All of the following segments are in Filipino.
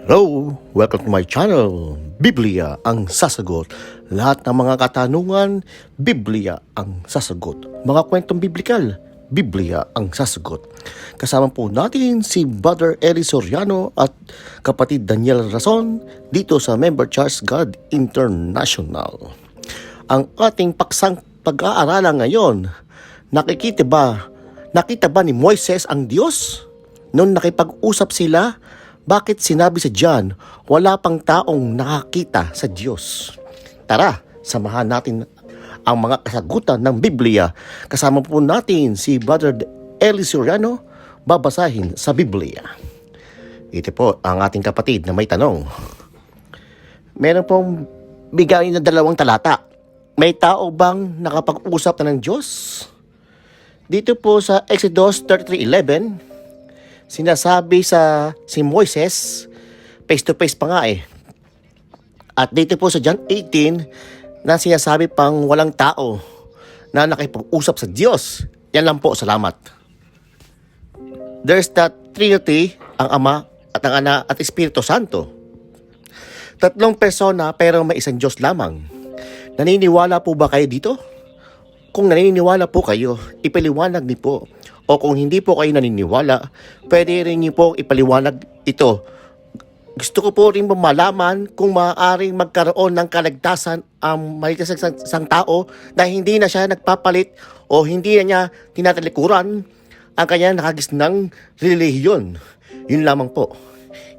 Hello! Welcome to my channel, Biblia ang sasagot. Lahat ng mga katanungan, Biblia ang sasagot. Mga kwentong biblikal, Biblia ang sasagot. Kasama po natin si Brother Eli Soriano at kapatid Daniel Rason dito sa Member Church God International. Ang ating paksang pag-aaralan ngayon, nakita ba ni Moises ang Diyos? Noong nakipag-usap sila, bakit sinabi sa John, wala pang taong nakakita sa Diyos? Tara, samahan natin ang mga kasagutan ng Biblia. Kasama po natin si Brother Eli Soriano, babasahin sa Biblia. Ito po ang ating kapatid na may tanong. Meron pong bigay na 2 talata. May tao bang nakapag-usap na ng Diyos? Dito po sa Exodus 33:11, sinasabi si Moises, face to face pa nga eh. At dito po sa John 18, na sinasabi pang walang tao na nakipag-usap sa Diyos. Yan lang po, salamat. There's that Trinity, ang Ama at ang Anak at Espiritu Santo. 3 persona pero may isang Diyos lamang. Naniniwala po ba kayo dito? Kung naniniwala po kayo, ipaliwanag niyo po. O kung hindi po kayo naniniwala, pwede rin niyo po ipaliwanag ito. Gusto ko po rin malaman kung maaaring magkaroon ng kaligtasan ang maligtas ng isang tao na hindi na siya nagpapalit o hindi na niya tinatalikuran ang kanyang nakagisnang relihiyon. Yun lamang po.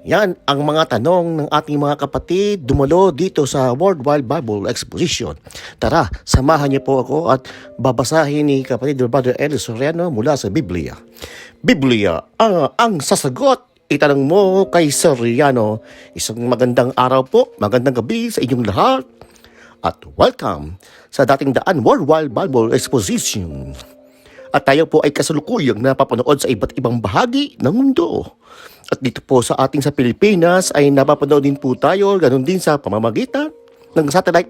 Yan ang mga tanong ng ating mga kapatid dumalo dito sa Worldwide Bible Exposition. Tara, samahan niyo po ako at babasahin ni kapatid Brother Eli Soriano mula sa Biblia. Biblia ang sasagot. Itanong mo kay Soriano. Isang magandang araw po, magandang gabi sa inyong lahat. At welcome sa dating daan Worldwide Bible Exposition. At tayo po ay kasalukuyang napapanood sa iba't ibang bahagi ng mundo. At dito po sa ating sa Pilipinas ay napapanood din po tayo, ganun din sa pamamagitan ng satellite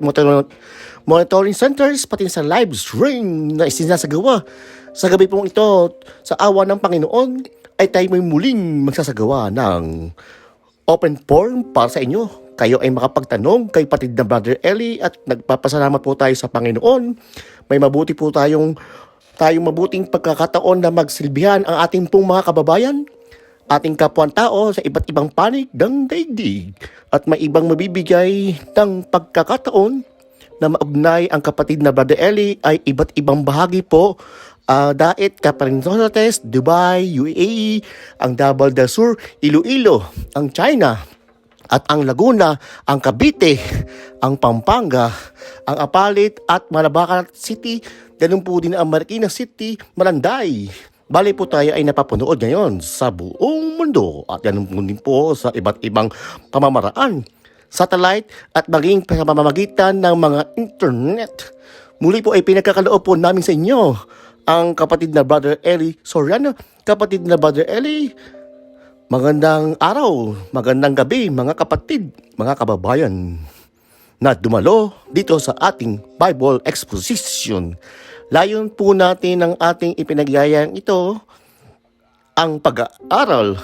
monitoring centers, pati sa live stream na isinasagawa. Sa gabi pong ito, sa awa ng Panginoon, ay tayo may muling magsasagawa ng open forum para sa inyo. Kayo ay makapagtanong kay patid na Brother Eli at nagpapasalamat po tayo sa Panginoon. May mabuti po tayong mabuting pagkakataon na magsilbihan ang ating pong mga kababayan, ating kapwa-tao sa iba't ibang panig ng daigdig, at may ibang mabibigay ng pagkakataon na maugnay ang kapatid na Brother Eli ay iba't ibang bahagi po. Dait, Caparinzonates, Dubai, UAE, ang Davao del Sur, Iloilo, ang China, at ang Laguna, ang Cavite, ang Pampanga, ang Apalit at Malabacan City, ganun po din ang Marikina City, Malanday. Bali po tayo ay napapanood ngayon sa buong mundo at ganun po din po sa iba't ibang pamamaraan, satellite at maging sa pamamagitan ng mga internet. Muli po ay pinagkakaloob po namin sa inyo ang kapatid na Brother Eli Soriano. Kapatid na Brother Eli, magandang araw, magandang gabi mga kapatid, mga kababayan na dumalo dito sa ating Bible Exposition. Layon po natin ang ating ipinagyayang ito, ang pag-aaral,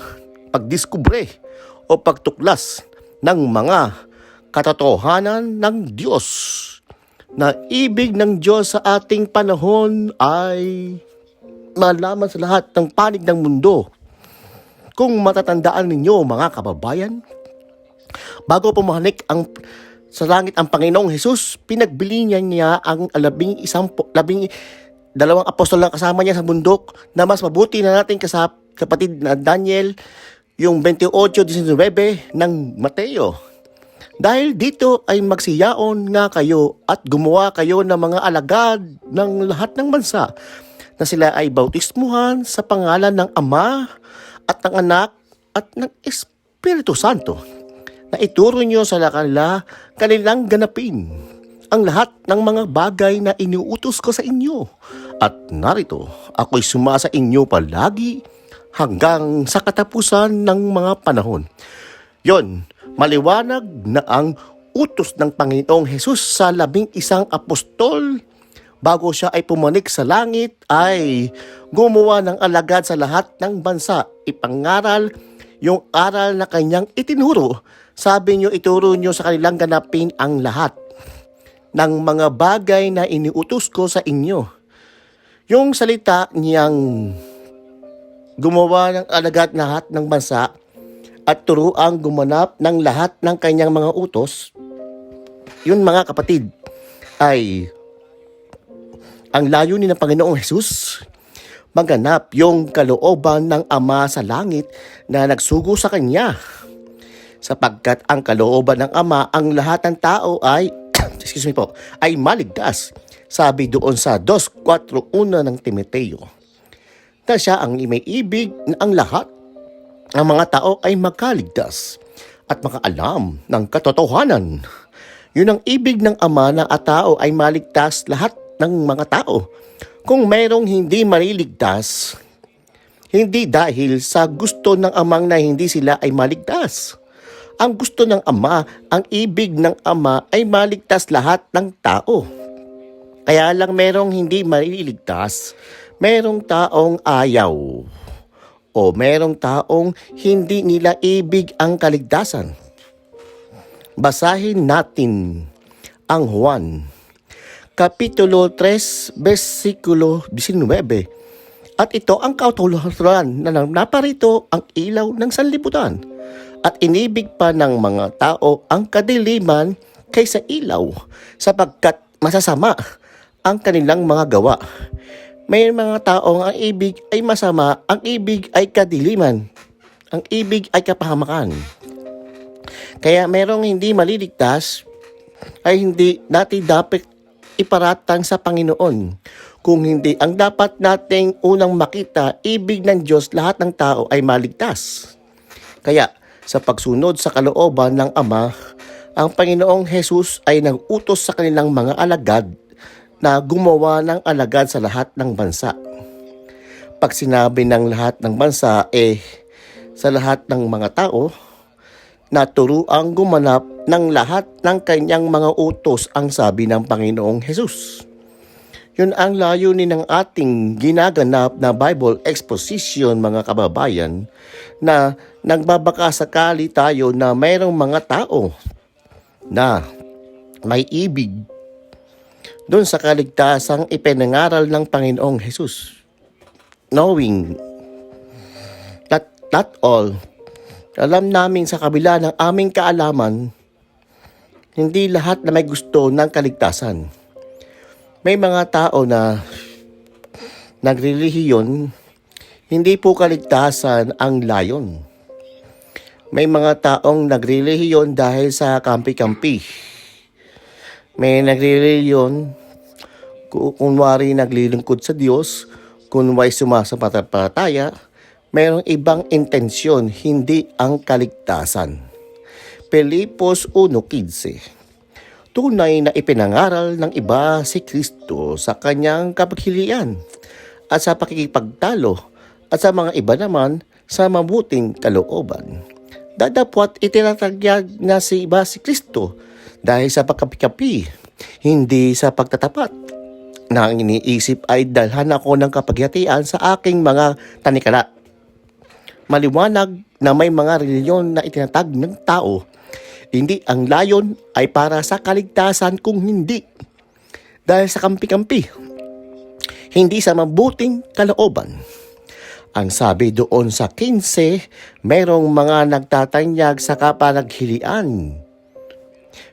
pagdiskubre o pagtuklas ng mga katotohanan ng Diyos. Na ibig ng Diyos sa ating panahon ay malaman sa lahat ng panig ng mundo. Kung matatandaan ninyo mga kababayan, bago pumanik sa langit ang Panginoong Hesus, pinagbili niya ang 12 apostol na kasama niya sa bundok, na mas mabuti na natin kapatid na Daniel yung 28:19 ng Mateo. Dahil dito ay magsiyaon nga kayo at gumawa kayo ng mga alagad ng lahat ng bansa, na sila ay bautismuhan sa pangalan ng Ama at ng Anak at ng Espiritu Santo, na ituro nyo sa kanilang ganapin ang lahat ng mga bagay na iniuutos ko sa inyo. At narito, ako'y sumasa inyo palagi hanggang sa katapusan ng mga panahon. Yon, maliwanag na ang utos ng Panginoong Hesus sa 11 apostol bago siya ay pumanik sa langit ay gumawa ng alagad sa lahat ng bansa, ipangaral, yung aral na kanyang itinuro. Sabi niyo, ituro niyo sa kanilang ganapin ang lahat ng mga bagay na iniutos ko sa inyo. Yung salita niyang gumawa ng alagad lahat ng bansa at turuang gumanap ng lahat ng kanyang mga utos, yun mga kapatid, ay ang layunin ng Panginoong Hesus, maganap yung kalooban ng Ama sa langit na nagsugo sa Kanya. Sapagkat ang kalooban ng Ama, ang lahat ng tao ay, ay maligtas. Sabi doon sa 2:4:1 ng Timoteo, na siya ang may ibig na ang lahat ng mga tao ay makaligtas at makaalam ng katotohanan. Yun ang ibig ng Ama na at tao ay maligtas, lahat ng mga tao. Kung mayroong hindi maliligtas, hindi dahil sa gusto ng Amang na hindi sila ay maligtas. Ang gusto ng Ama, ang ibig ng Ama ay maligtas lahat ng tao. Kaya lang merong hindi maliligtas, merong taong ayaw, o merong taong hindi nila ibig ang kaligtasan. Basahin natin ang Juan, Kapitulo 3, versikulo 19. At ito ang kautuluran na naparito ang ilaw ng sanlibutan. At inibig pa ng mga tao ang kadiliman kaysa ilaw, sapagkat masasama ang kanilang mga gawa. May mga taong ang ibig ay masama, ang ibig ay kadiliman, ang ibig ay kapahamakan. Kaya merong hindi maliligtas ay hindi natin dapat iparatang sa Panginoon. Kung hindi, ang dapat nating unang makita, ibig ng Diyos, lahat ng tao ay maligtas. Kaya sa pagsunod sa kalooban ng Ama, ang Panginoong Hesus ay nag-utos sa kanilang mga alagad na gumawa ng alagad sa lahat ng bansa. Pag sinabi ng lahat ng bansa, sa lahat ng mga tao, na turuang gumanap ng lahat ng kanyang mga utos, ang sabi ng Panginoong Hesus. Yun ang layunin ng ating ginaganap na Bible exposition, mga kababayan, na nagbabakasakali tayo na mayroong mga tao na may ibig doon sa kaligtasang ipinangaral ng Panginoong Hesus. Knowing that not all, alam namin sa kabila ng aming kaalaman, hindi lahat na may gusto ng kaligtasan. May mga tao na nagrelihiyon, hindi po kaligtasan ang layon. May mga taong nagrelihiyon dahil sa kampi-kampi. May nagrelihiyon, kunwari naglilingkod sa Diyos, kunwari sumasampalataya, mayroong ibang intensyon, hindi ang kaligtasan. Pilipos 1:15. Tunay na ipinangaral ng iba si Kristo sa kanyang kapaghilian at sa pakikipagtalo, at sa mga iba naman sa mabuting kalooban. Dadapwat itinatagyag na si iba si Kristo dahil sa pagkapi-kapi, hindi sa pagtatapat. Na ang iniisip ay dalhan ako ng kapaghihatian sa aking mga tanikala. Maliwanag na may mga reliyon na itinatag ng tao. Hindi ang layon ay para sa kaligtasan, kung hindi dahil sa kampi-kampi, hindi sa mabuting kalooban. Ang sabi doon sa 15, merong mga nagtatanyag sa kapanaghilian.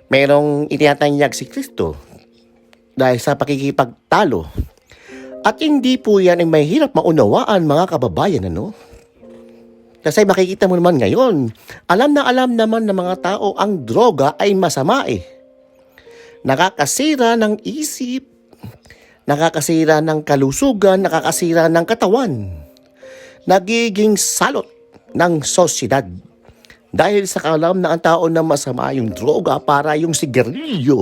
Merong itinatanyag si Kristo dahil sa pakikipagtalo. At hindi po yan ay mahirap maunawaan, mga kababayan, ano? Kasi makikita mo naman ngayon, alam naman ng mga tao ang droga ay masama Nakakasira ng isip, nakakasira ng kalusugan, nakakasira ng katawan. Nagiging salot ng sosyedad. Dahil sa kalam na ang tao na masama yung droga para yung sigarilyo.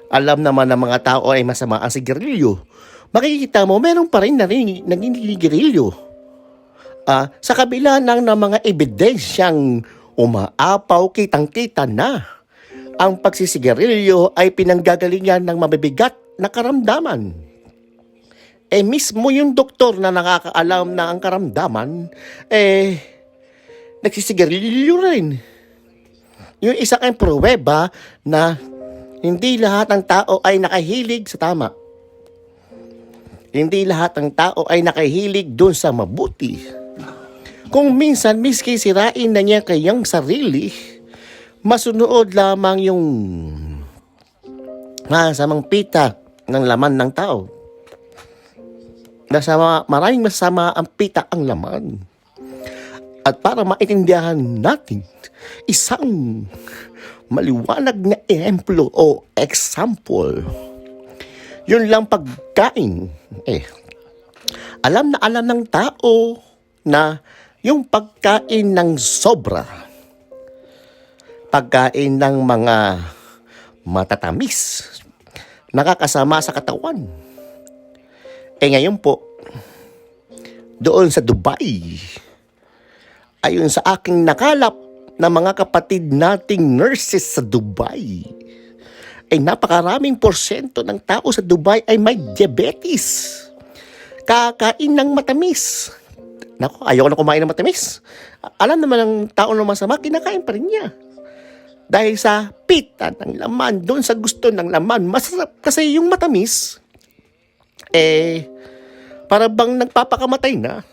Alam naman ng mga tao ay masama ang sigarilyo. Makikita mo, meron pa rin nangingigirilyo. Sa kabila ng mga ebidensyang umaapaw, kitang-kita na ang pagsisigarilyo ay pinanggagalingan ng mabibigat na karamdaman. Mismo yung doktor na nakakaalam na ang karamdaman, nagsisigarilyo rin. Yung isa kang pruweba na hindi lahat ng tao ay nakahilig sa tama. Hindi lahat ng tao ay nakahilig doon sa mabuti. Kung minsan miski sirain na niya kayang sarili, masunood lamang yung masamang pita ng laman ng tao. Maraming masama ang pita ang laman. At para maintindihan natin, isang maliwanag na ehemplo o example, yun lang pagkain. Alam na alam ng tao na yung pagkain ng sobra, pagkain ng mga matatamis, nakakasama sa katawan. Ngayon po, doon sa Dubai, ayon sa aking nakalap na mga kapatid nating nurses sa Dubai, napakaraming porsyento ng tao sa Dubai ay may diabetes. Kakain ng matamis. Naku, ayoko na kumain ng matamis. Alam naman ng tao na masama, kinakain pa rin niya. Dahil sa pita ng laman, doon sa gusto ng laman, masarap kasi yung matamis, para bang nagpapakamatay na.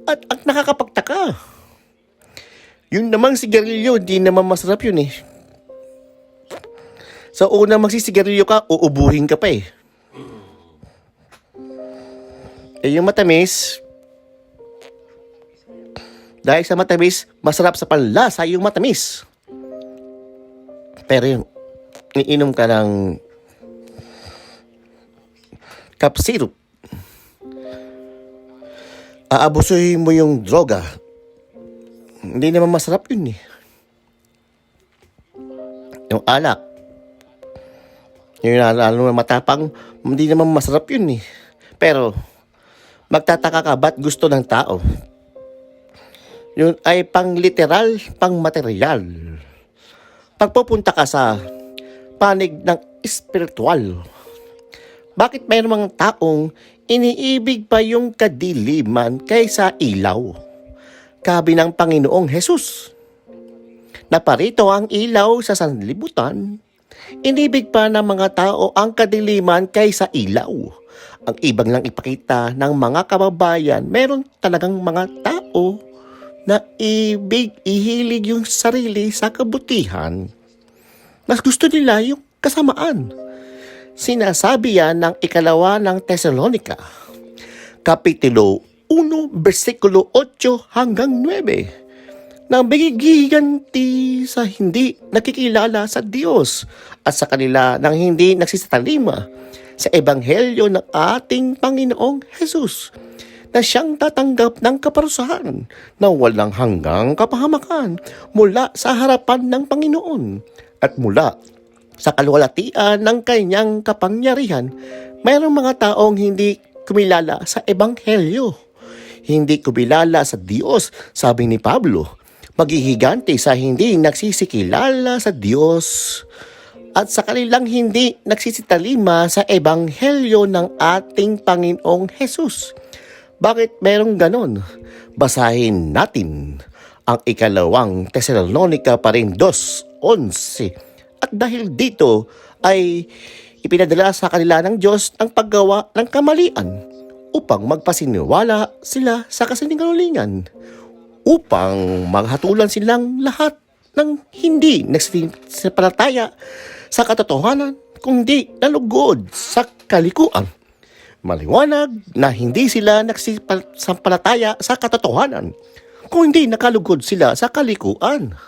At nakakapagtaka. Yun namang sigarilyo, di naman masarap yun eh. Sa una magsisigarilyo ka, uubuhin ka pa eh. Yung matamis, dahil sa matamis, masarap sa panlasa yung matamis. Pero yung iinom ka ng cup syrup, aabusuhin mo yung droga. Hindi naman masarap yun eh. Yung alak, yung lalo na matapang, hindi naman masarap yun eh. Pero, magtataka ka ba't gusto ng tao? Yun ay pang literal, pang material. Pagpupunta ka sa panig ng espiritual, bakit mayroong mga taong iniibig pa yung kadiliman kaysa ilaw? Kabi ng Panginoong Hesus, naparito ang ilaw sa sanlibutan, inibig pa ng mga tao ang kadiliman kaysa ilaw. Ang ibang lang ipakita ng mga kababayan, meron talagang mga tao na ihilig yung sarili sa kabutihan. Mas gusto nila yung kasamaan. Sinasabi yan ng 2 ng Tesalonica, Kapitulo 1, versikulo 8 hanggang 9, na bigiganti sa hindi nakikilala sa Diyos at sa kanila nang hindi nagsisatalima sa ebanghelyo ng ating Panginoong Hesus, na siyang tatanggap ng kaparusahan na walang hanggang kapahamakan mula sa harapan ng Panginoon at mula sa kaluwalhatian ng kanyang kapangyarihan. Mayroong mga taong hindi kumilala sa ebanghelyo, hindi kumilala sa Diyos. Sabi ni Pablo, maghihiganti sa hindi nagsisikilala sa Diyos at sa kanilang hindi nagsisitalima sa ebanghelyo ng ating Panginoong Hesus. Bakit merong ganon? Basahin natin ang 2 Tesalonica pa rin 2:11. At dahil dito ay ipinadala sa kanila ng Diyos ang paggawa ng kamalian upang magpasiniwala sila sa kasinungalingan, upang maghatulan silang lahat ng hindi nagsipalataya sa katotohanan, kundi nalugod sa kalikuan. Maliwanag na hindi sila nagsipalataya sa katotohanan, kung hindi nakalugod sila sa kalikuan.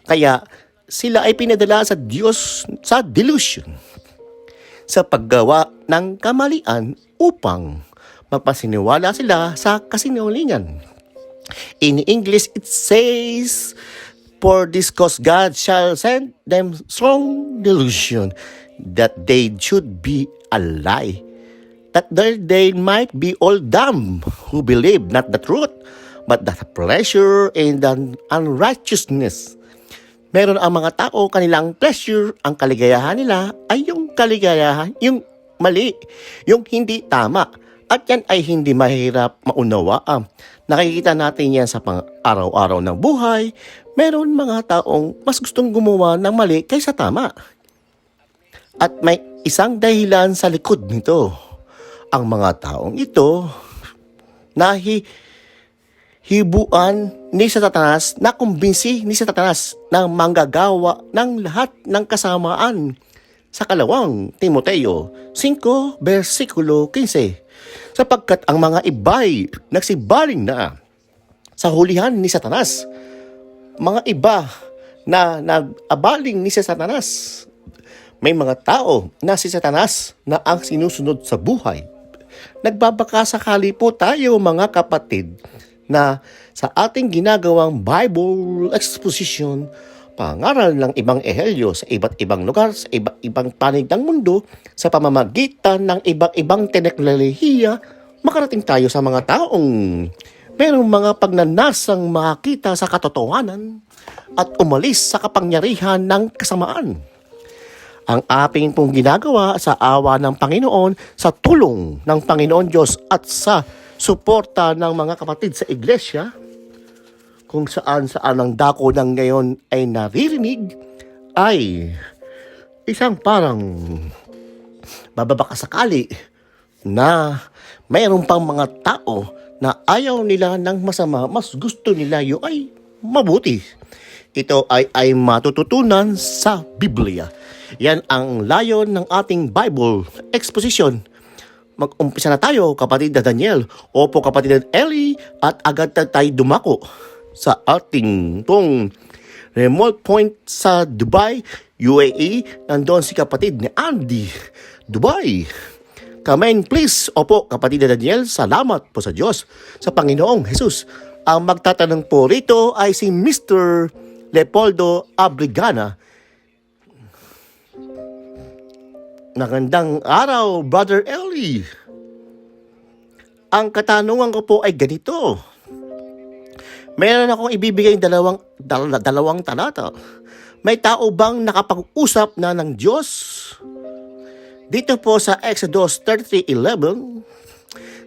Kaya sila ay pinadala sa Diyos sa delusion, sa paggawa ng kamalian upang magpasiniwala sila sa kasinungalingan. In English, it says, for this cause God shall send them strong delusion, that they should be a lie, that they might be all dumb who believe not the truth, but the pleasure in the unrighteousness. Meron ang mga tao, kanilang pleasure, ang kaligayahan nila ay yung kaligayahan, yung mali, yung hindi tama. At yan ay hindi mahirap maunawaan. Nakikita natin yan sa pang-araw-araw ng buhay. Meron mga taong mas gustong gumawa ng mali kaysa tama. At may isang dahilan sa likod nito. Ang mga taong ito hibuan ni Satanas, nakumbinsi ni Satanas na manggagawa ng lahat ng kasamaan sa kalawang Timoteo 5, versikulo 15. Sapagkat ang mga iba'y nagsibaling na sa hulihan ni Satanas. Mga iba na nag-abaling ni Satanas. May mga tao na si Satanas na ang sinusunod sa buhay. Nagbabaka sakali po tayo mga kapatid na sa ating ginagawang Bible exposition, pangaral ng ibang ehelyo sa iba't ibang lugar, sa iba't ibang panig ng mundo, sa pamamagitan ng iba't ibang teknolohiya, makarating tayo sa mga taong merong mga pagnanasang makita sa katotohanan at umalis sa kapangyarihan ng kasamaan. Ang aping pong ginagawa sa awa ng Panginoon, sa tulong ng Panginoon Diyos at sa suporta ng mga kapatid sa iglesia, kung saan ang dako ng ngayon ay naririnig, ay isang parang bababaka sakali na mayroon pang mga tao na ayaw nila ng masama, mas gusto nila yung ay mabuti. Ito ay matututunan sa Biblia. Yan ang layon ng ating Bible exposition. Mag-umpisa na tayo, kapatid na Daniel. Opo, kapatid na Ellie, at agad na tayo dumako sa ating pong remote point sa Dubai, UAE. Nandun si kapatid ni Andy, Dubai. Come in, please. Opo, kapatid na Daniel, salamat po sa Diyos, sa Panginoong Jesus. Ang magtatanong po rito ay si Mr. Leopoldo Abrigana. Magandang araw, Brother Ellie. Ang katanungan ko po ay ganito. Meron akong ibibigay dalawang talata. May tao bang nakapag-usap na ng Diyos? Dito po sa Exodus 33:11,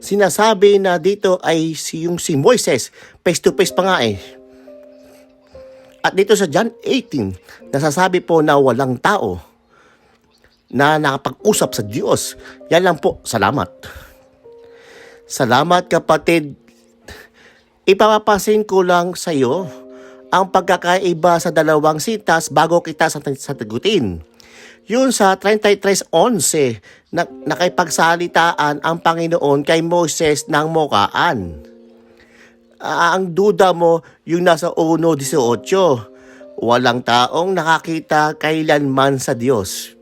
sinasabi na dito ay si Moises, face to face pa nga eh. At dito sa John 18, nasasabi po na walang tao na nakapag-usap sa Diyos. Yan lang po. Salamat. Salamat, kapatid. Ipapapasin ko lang sa iyo ang pagkakaiba sa dalawang sitas bago kita sagutin. Yun sa 33:11, nakipagsalitaan ang Panginoon kay Moses ng mukaan. Ang duda mo, yung nasa 1:18, walang taong nakakita kailanman sa Diyos.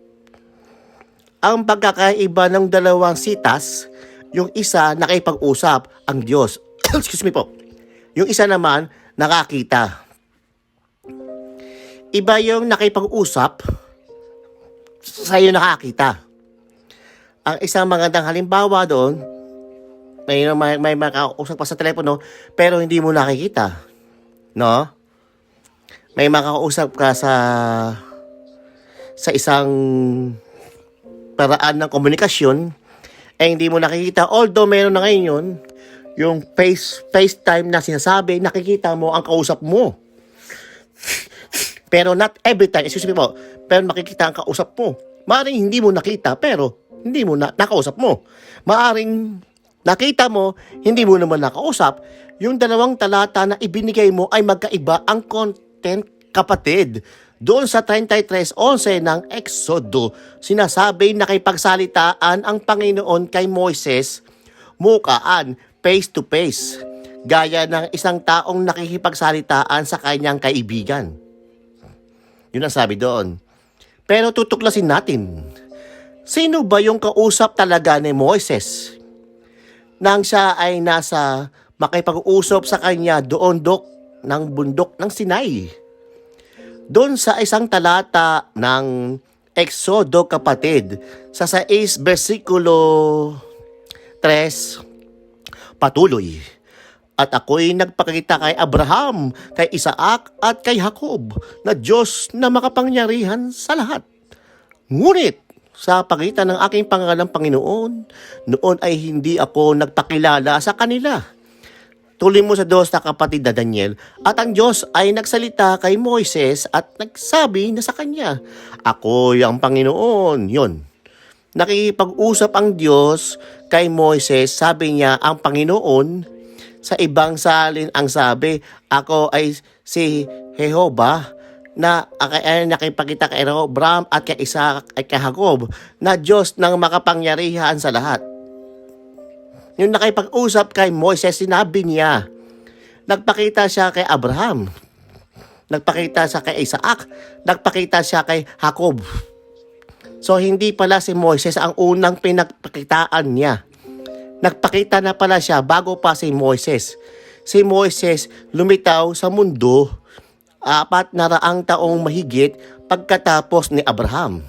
Ang pagkakaiba ng dalawang sitas, yung isa nakipag-usap ang Diyos. Excuse me po. Yung isa naman nakakita. Iba yung nakipag-usap sa iyo nakakita. Ang isang magandang halimbawa doon, may makausap pa sa telepono pero hindi mo nakikita. No? May makausap ka sa isang paraan ng komunikasyon hindi mo nakikita. Although meron na ngayon yun, yung FaceTime na sinasabi, nakikita mo ang kausap mo. Pero not every time, excuse me po, pero makikita ang kausap mo. Maaring hindi mo nakita, pero hindi mo nakausap mo. Maaring nakita mo, hindi mo naman nakausap. Yung dalawang talata na ibinigay mo ay magkaiba ang content, kapatid. Doon sa 33:11 ng Exodo, sinasabi na nakipagsalitaan ang Panginoon kay Moises, mukaan, face to face, gaya ng isang taong nakikipagsalitaan sa kanyang kaibigan. Yun ang sabi doon. Pero tutuklasin natin, sino ba yung kausap talaga ni Moises? Nang siya ay nasa makipag-usap sa kanya doon ng bundok ng Sinai. Doon sa isang talata ng Exodo, kapatid, sa 6 versikulo 3, patuloy. At ako'y nagpakita kay Abraham, kay Isaac at kay Jacob na Diyos na makapangyarihan sa lahat. Ngunit sa pagitan ng aking pangalang Panginoon. Noon ay hindi ako nagpakilala sa kanila. Tuloy mo sa 2 na kapatid na Daniel, at ang Diyos ay nagsalita kay Moises at nagsabi na sa kanya, "Ako'y ang Panginoon." Yon. Nakikipag-usap ang Diyos kay Moises, sabi niya ang Panginoon. Sa ibang salin ang sabi, "Ako ay si Jehovah na nakipagkita kay Abraham at kay Isaac at kay Jacob na Diyos ng makapangyarihan sa lahat." Yung nakipag-usap kay Moises, sinabi niya, nagpakita siya kay Abraham, nagpakita siya kay Isaac, nagpakita siya kay Jacob. So hindi pala si Moises ang unang pinagpakitaan niya. Nagpakita na pala siya bago pa si Moises. Si Moises lumitaw sa mundo 400 taong mahigit pagkatapos ni Abraham.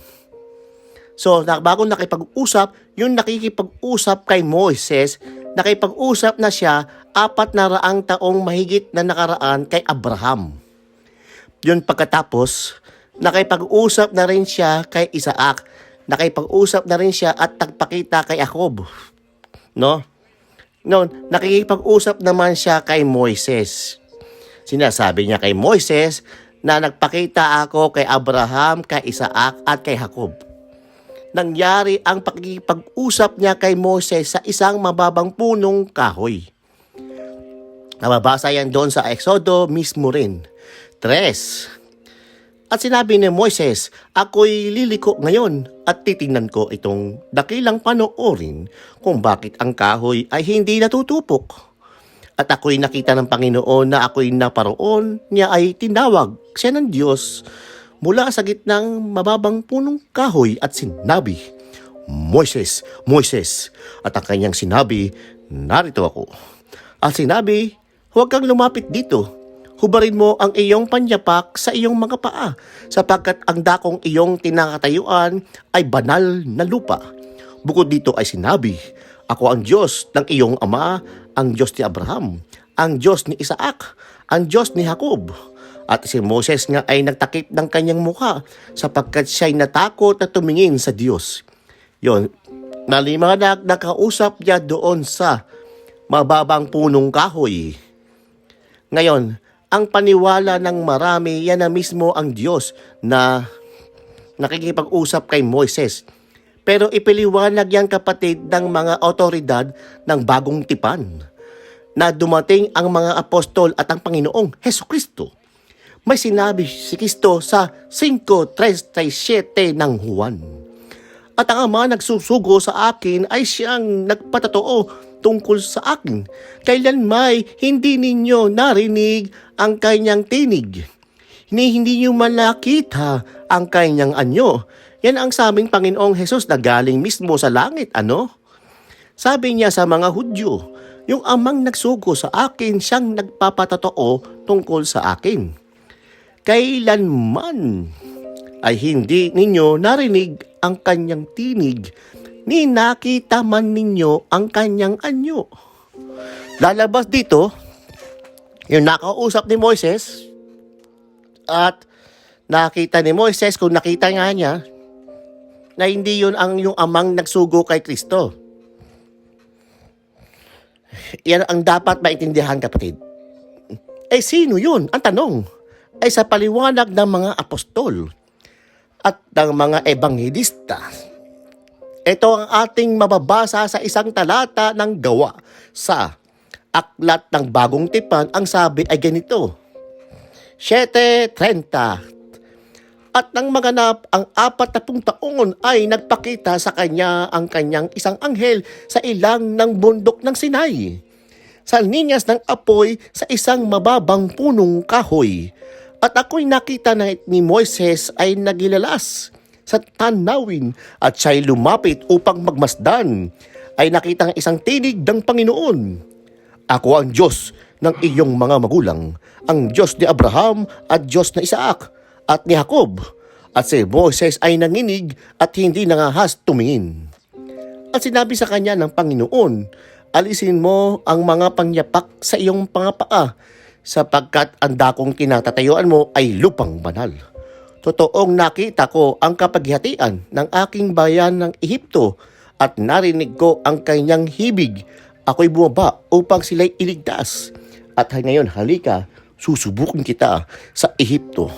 So, bago nakipag-usap, yung nakikipag-usap kay Moises, nakipag-usap na siya 400 taong mahigit na nakaraan kay Abraham. Yun pagkatapos, nakipag-usap na rin siya kay Isaac, nakipag-usap na rin siya at nagpakita kay Jacob. No? Noon, nakikipag-usap naman siya kay Moises. Sinasabi niya kay Moises na nagpakita ako kay Abraham, kay Isaac at kay Jacob. Nangyari ang pakikipag-usap niya kay Moses sa isang mababang punong kahoy. Nababasa yan doon sa Exodo mismo rin. 3. At sinabi ni Moises, "Ako'y liliko ngayon at titingnan ko itong dakilang panoorin kung bakit ang kahoy ay hindi natutupok. At ako'y nakita ng Panginoon na ako'y naparoon, niya ay tinawag siya ng Diyos mula sa gitnang mababang punong kahoy at sinabi, 'Moises, Moises!' At ang kanyang sinabi, 'Narito ako.' At sinabi, 'Huwag kang lumapit dito. Hubarin mo ang iyong panyapak sa iyong mga paa, sapagkat ang dakong iyong tinakatayuan ay banal na lupa. Bukod dito ay sinabi, ako ang Diyos ng iyong ama, ang Diyos ni Abraham, ang Diyos ni Isaac, ang Diyos ni Jacob.' At si Moses nga ay nagtakip ng kanyang mukha sapagkat siya'y natakot na tumingin sa Diyos." Yon, nalimanag nakausap niya doon sa mababang punong kahoy. Ngayon, ang paniwala ng marami, yan na mismo ang Diyos na nakikipag-usap kay Moises. Pero ipiliwanag yan, kapatid, ng mga otoridad ng bagong tipan na dumating ang mga apostol at ang Panginoong Hesukristo. May sinabi si Kristo sa 5:37 ng Juan, "At ang Ama nagsusugo sa akin ay siyang nagpatotoo tungkol sa akin. Kailanmay hindi ninyo narinig ang kanyang tinig. Hindi nyo man nakita ang kanyang anyo." Yan ang sabing Panginoong Hesus na galing mismo sa langit, ano? Sabi niya sa mga Hudyo, yung Amang nagsugo sa akin, siyang nagpapatotoo tungkol sa akin. Kailanman ay hindi ninyo narinig ang kanyang tinig, ni nakita man ninyo ang kanyang anyo. Lalabas dito, yung nakausap ni Moises, at nakita ni Moises, kung nakita nga niya, na hindi yun ang yung Amang nagsugo kay Kristo. Yan ang dapat maintindihan, kapatid. Sino yun? Ang tanong ay sa paliwanag ng mga apostol at ng mga ebanghelista. Ito ang ating mababasa sa isang talata ng Gawa sa Aklat ng Bagong Tipan. Ang sabi ay ganito, 7:30. At nang maganap ang 40 taon ay nagpakita sa kanya ang kanyang isang anghel sa ilang ng bundok ng Sinai, sa linyas ng apoy sa isang mababang punong kahoy. At ako'y nakita na ni Moises ay nagilalas sa tanawin at siya'y lumapit upang magmasdan. Ay nakita ng isang tinig ng Panginoon, "Ako ang Diyos ng iyong mga magulang, ang Diyos ni Abraham at Diyos ni Isaac at ni Jacob." At si Moises ay nanginig at hindi nangahas tumingin. At sinabi sa kanya ng Panginoon, "Alisin mo ang mga pangyapak sa iyong pangapaa, sapagkat ang dakong kinatatayuan mo ay lupang banal. Totoong nakita ko ang kapaghihatian ng aking bayan ng Ehipto at narinig ko ang kanyang hibig. Ako'y bumaba upang sila'y iligtas. At ngayon, halika, susubukin kita sa Ehipto.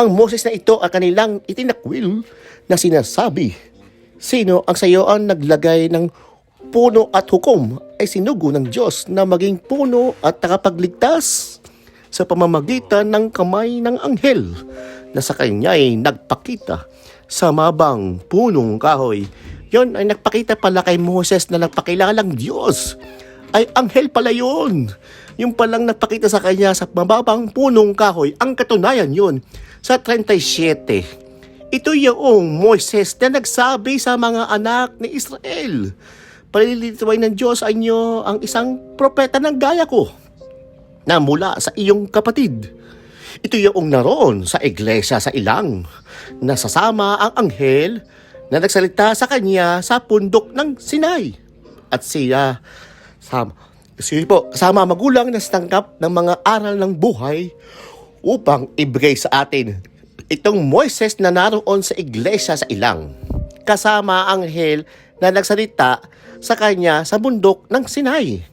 Ang Moses na ito ay kanilang itinakwil na sinasabi, sino ang sa iyo ang naglagay ng puno at hukom ay sinugo ng Diyos na maging puno at nakapagligtas sa pamamagitan ng kamay ng anghel na sa kanya ay nagpakita sa mabang punong kahoy. Yon ay nagpakita pala kay Moses na nagpakilalang Diyos. Ay anghel pala yun. Yung palang nagpakita sa kanya sa mababang punong kahoy. Ang katunayan yun sa 37. Ito yung Moses na nagsabi sa mga anak ni Israel. Palilituin ng Diyos ay inyo ang isang propeta ng gaya ko na mula sa iyong kapatid. Ito yung naroon sa iglesia sa ilang, nasasama ang anghel na nagsalita sa kanya sa pundok ng Sinai. At siya, kasama magulang na tanggap ng mga aral ng buhay upang ibigay sa atin itong Moises na naroon sa iglesia sa ilang. Kasama ang anghel na nagsalita sa kanya sa bundok ng Sinai.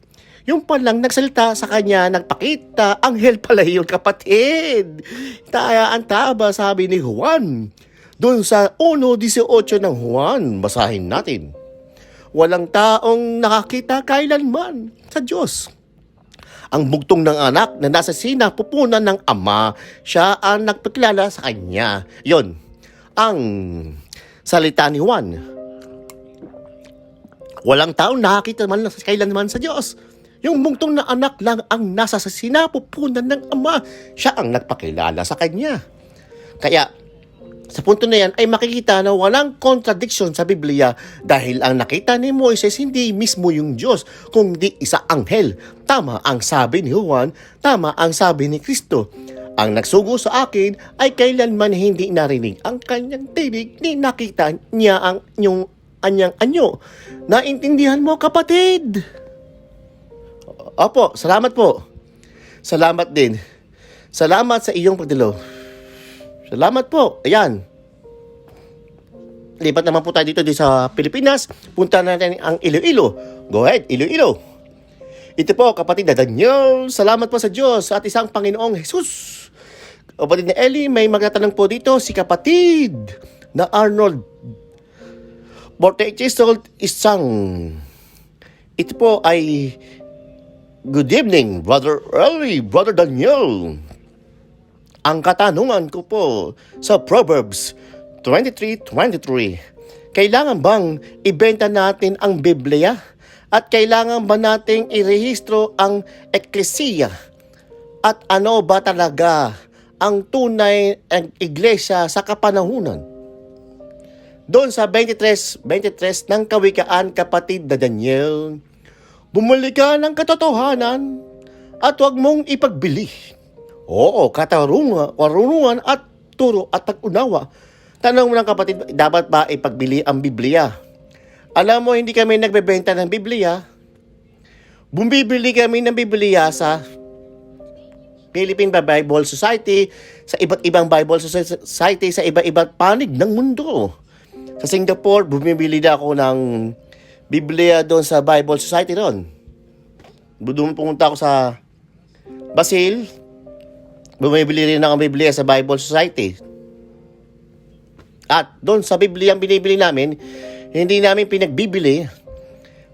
Yung palang nagsalita sa kanya, nagpakita, anghel pala yun, kapatid. Ang taba, sabi ni Juan. Doon sa 1:18 ng Juan, basahin natin. Walang taong nakakita kailanman sa Diyos. Ang bugtong ng anak na nasa sinapupunan ng ama, siya ang nagpakilala sa kanya. Yon, ang salita ni Juan. Walang taong nakakita man kailanman sa Diyos. Yung bugtong na anak lang ang nasa sa sinapupunan ng ama. Siya ang nagpakilala sa kanya. Kaya, sa punto na yan ay makikita na walang contradiction sa Biblia dahil ang nakita ni Moises hindi mismo yung Diyos, kundi isa anghel. Tama ang sabi ni Juan, tama ang sabi ni Kristo. Ang nagsugo sa akin ay kailanman hindi narinig ang kanyang tinig ni nakita niya ang inyong anyang anyo. Naintindihan mo, kapatid? Opo, salamat po. Salamat din. Salamat sa iyong pagdalo. Salamat po. Ayan. Lipat naman po tayo dito sa Pilipinas. Punta natin ang Iloilo. Go ahead, Iloilo. Ito po, kapatid na Daniel. Salamat po sa Diyos at isang Panginoong Jesus. Kapatid na Eli, may magtatanong po dito si kapatid na Arnold. 48 years old, isang. Ito po ay good evening, Brother Eli, Brother Daniel. Ang katanungan ko po sa Proverbs 23:23, kailangan bang ibenta natin ang Biblia? At kailangan ba nating irehistro ang Eklesiya? At ano ba talaga ang tunay ang iglesia sa kapanahunan? Doon sa 23 ng Kawikaan, kapatid na Daniel, bumalik ka ng katotohanan at huwag mong ipagbili. Oo, karunungan at turo at pag-unawa. Tanong mo lang, kapatid, dapat ba ipagbili ang Biblia? Alam mo, hindi kami nagbebenta ng Biblia. Bumibili kami ng Biblia sa Philippine Bible Society, sa iba't ibang Bible Society, sa iba't panig ng mundo. Sa Singapore, bumibili na ako ng Biblia doon sa Bible Society doon. Doon pumunta ako sa Basil. Bumibili rin ako ng Biblia sa Bible Society. At doon sa Biblia ang binibili namin, hindi namin pinagbibili,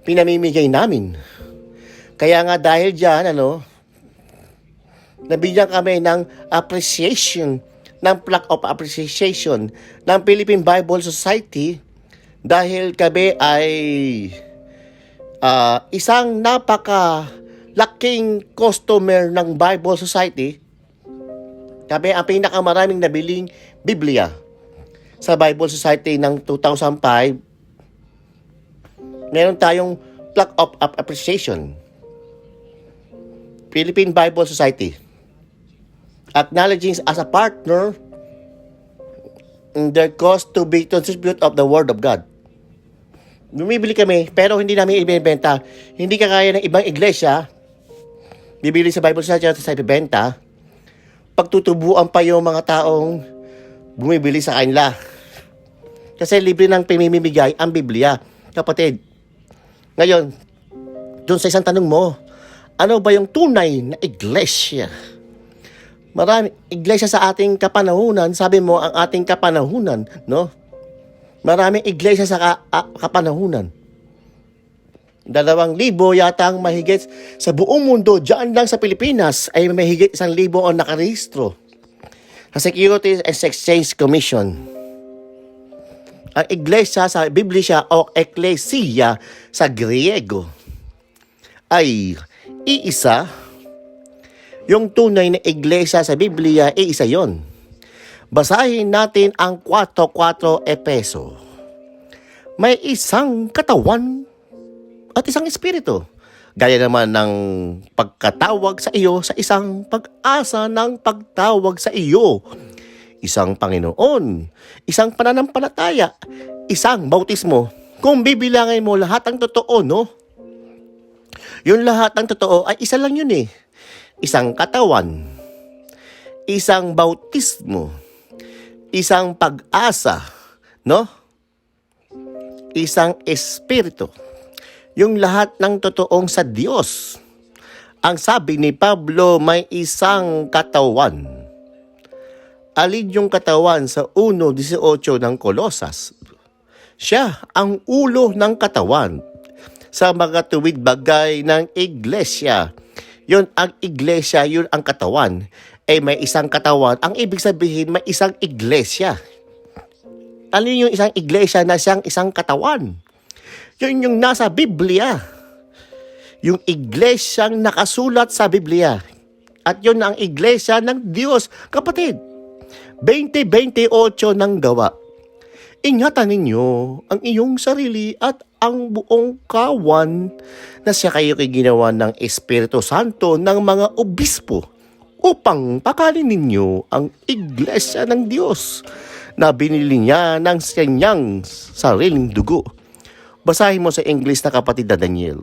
pinamimigay namin. Kaya nga dahil dyan, nabigyan kami ng appreciation, ng plaque of appreciation ng Philippine Bible Society dahil kami ay isang napakalaking customer ng Bible Society. Kami ang pinakamaraming nabiling Biblia sa Bible Society ng 2005. Meron tayong plaque of appreciation. Philippine Bible Society. Acknowledging as a partner in their cause to be to distribute of the Word of God. Bumibili kami, pero hindi namin ibebenta. Hindi kagaya ng ibang iglesia, bibili sa Bible Society at sa ibebenta. Pagtutubuan pa yung mga taong bumibili sa kanila. Kasi libre ng pamimigay ang Biblia. Kapatid, ngayon, dun sa isang tanong mo, ano ba yung tunay na iglesia? Marami, iglesia sa ating kapanahunan, sabi mo ang ating kapanahunan, no? Maraming iglesia sa kapanahunan. 2,000 yata ang mahigit sa buong mundo. Diyan lang sa Pilipinas ay mahigit 1,000 ang nakarehistro sa Securities and Exchange Commission. Ang iglesia sa Biblia o ecclesia sa Griego ay iisa. Yung tunay na iglesia sa Biblia, iisa yon. Basahin natin ang 4:4 Efeso. May isang katawan at isang espiritu. Gaya naman ng pagkatawag sa iyo sa isang pag-asa ng pagtawag sa iyo. Isang Panginoon, isang pananampalataya, isang bautismo. Kung bibilangin mo lahat ng totoo, no? Yung lahat ng totoo ay isa lang yun eh. Isang katawan, isang bautismo, isang pag-asa, no? Isang espiritu. Yung lahat ng totoong sa Diyos. Ang sabi ni Pablo, may isang katawan. Alin yung katawan sa 1:18 ng Kolosas? Siya ang ulo ng katawan sa mga tuwid bagay ng iglesia. Yun ang iglesia, yun ang katawan. May isang katawan. Ang ibig sabihin, may isang iglesia. Alin yung isang iglesia na siyang isang katawan? Yun yung nasa Biblia. Yung iglesyang nakasulat sa Biblia. At yun ang iglesia ng Diyos. Kapatid, 20:28 ng Gawa. Ingatan ninyo ang iyong sarili at ang buong kawan na siya kayo ginawa ng Espiritu Santo ng mga obispo upang pakalin ninyo ang iglesia ng Diyos na binili niya ng kanyang sariling dugo. Basahin mo sa English na kapatid na Daniel.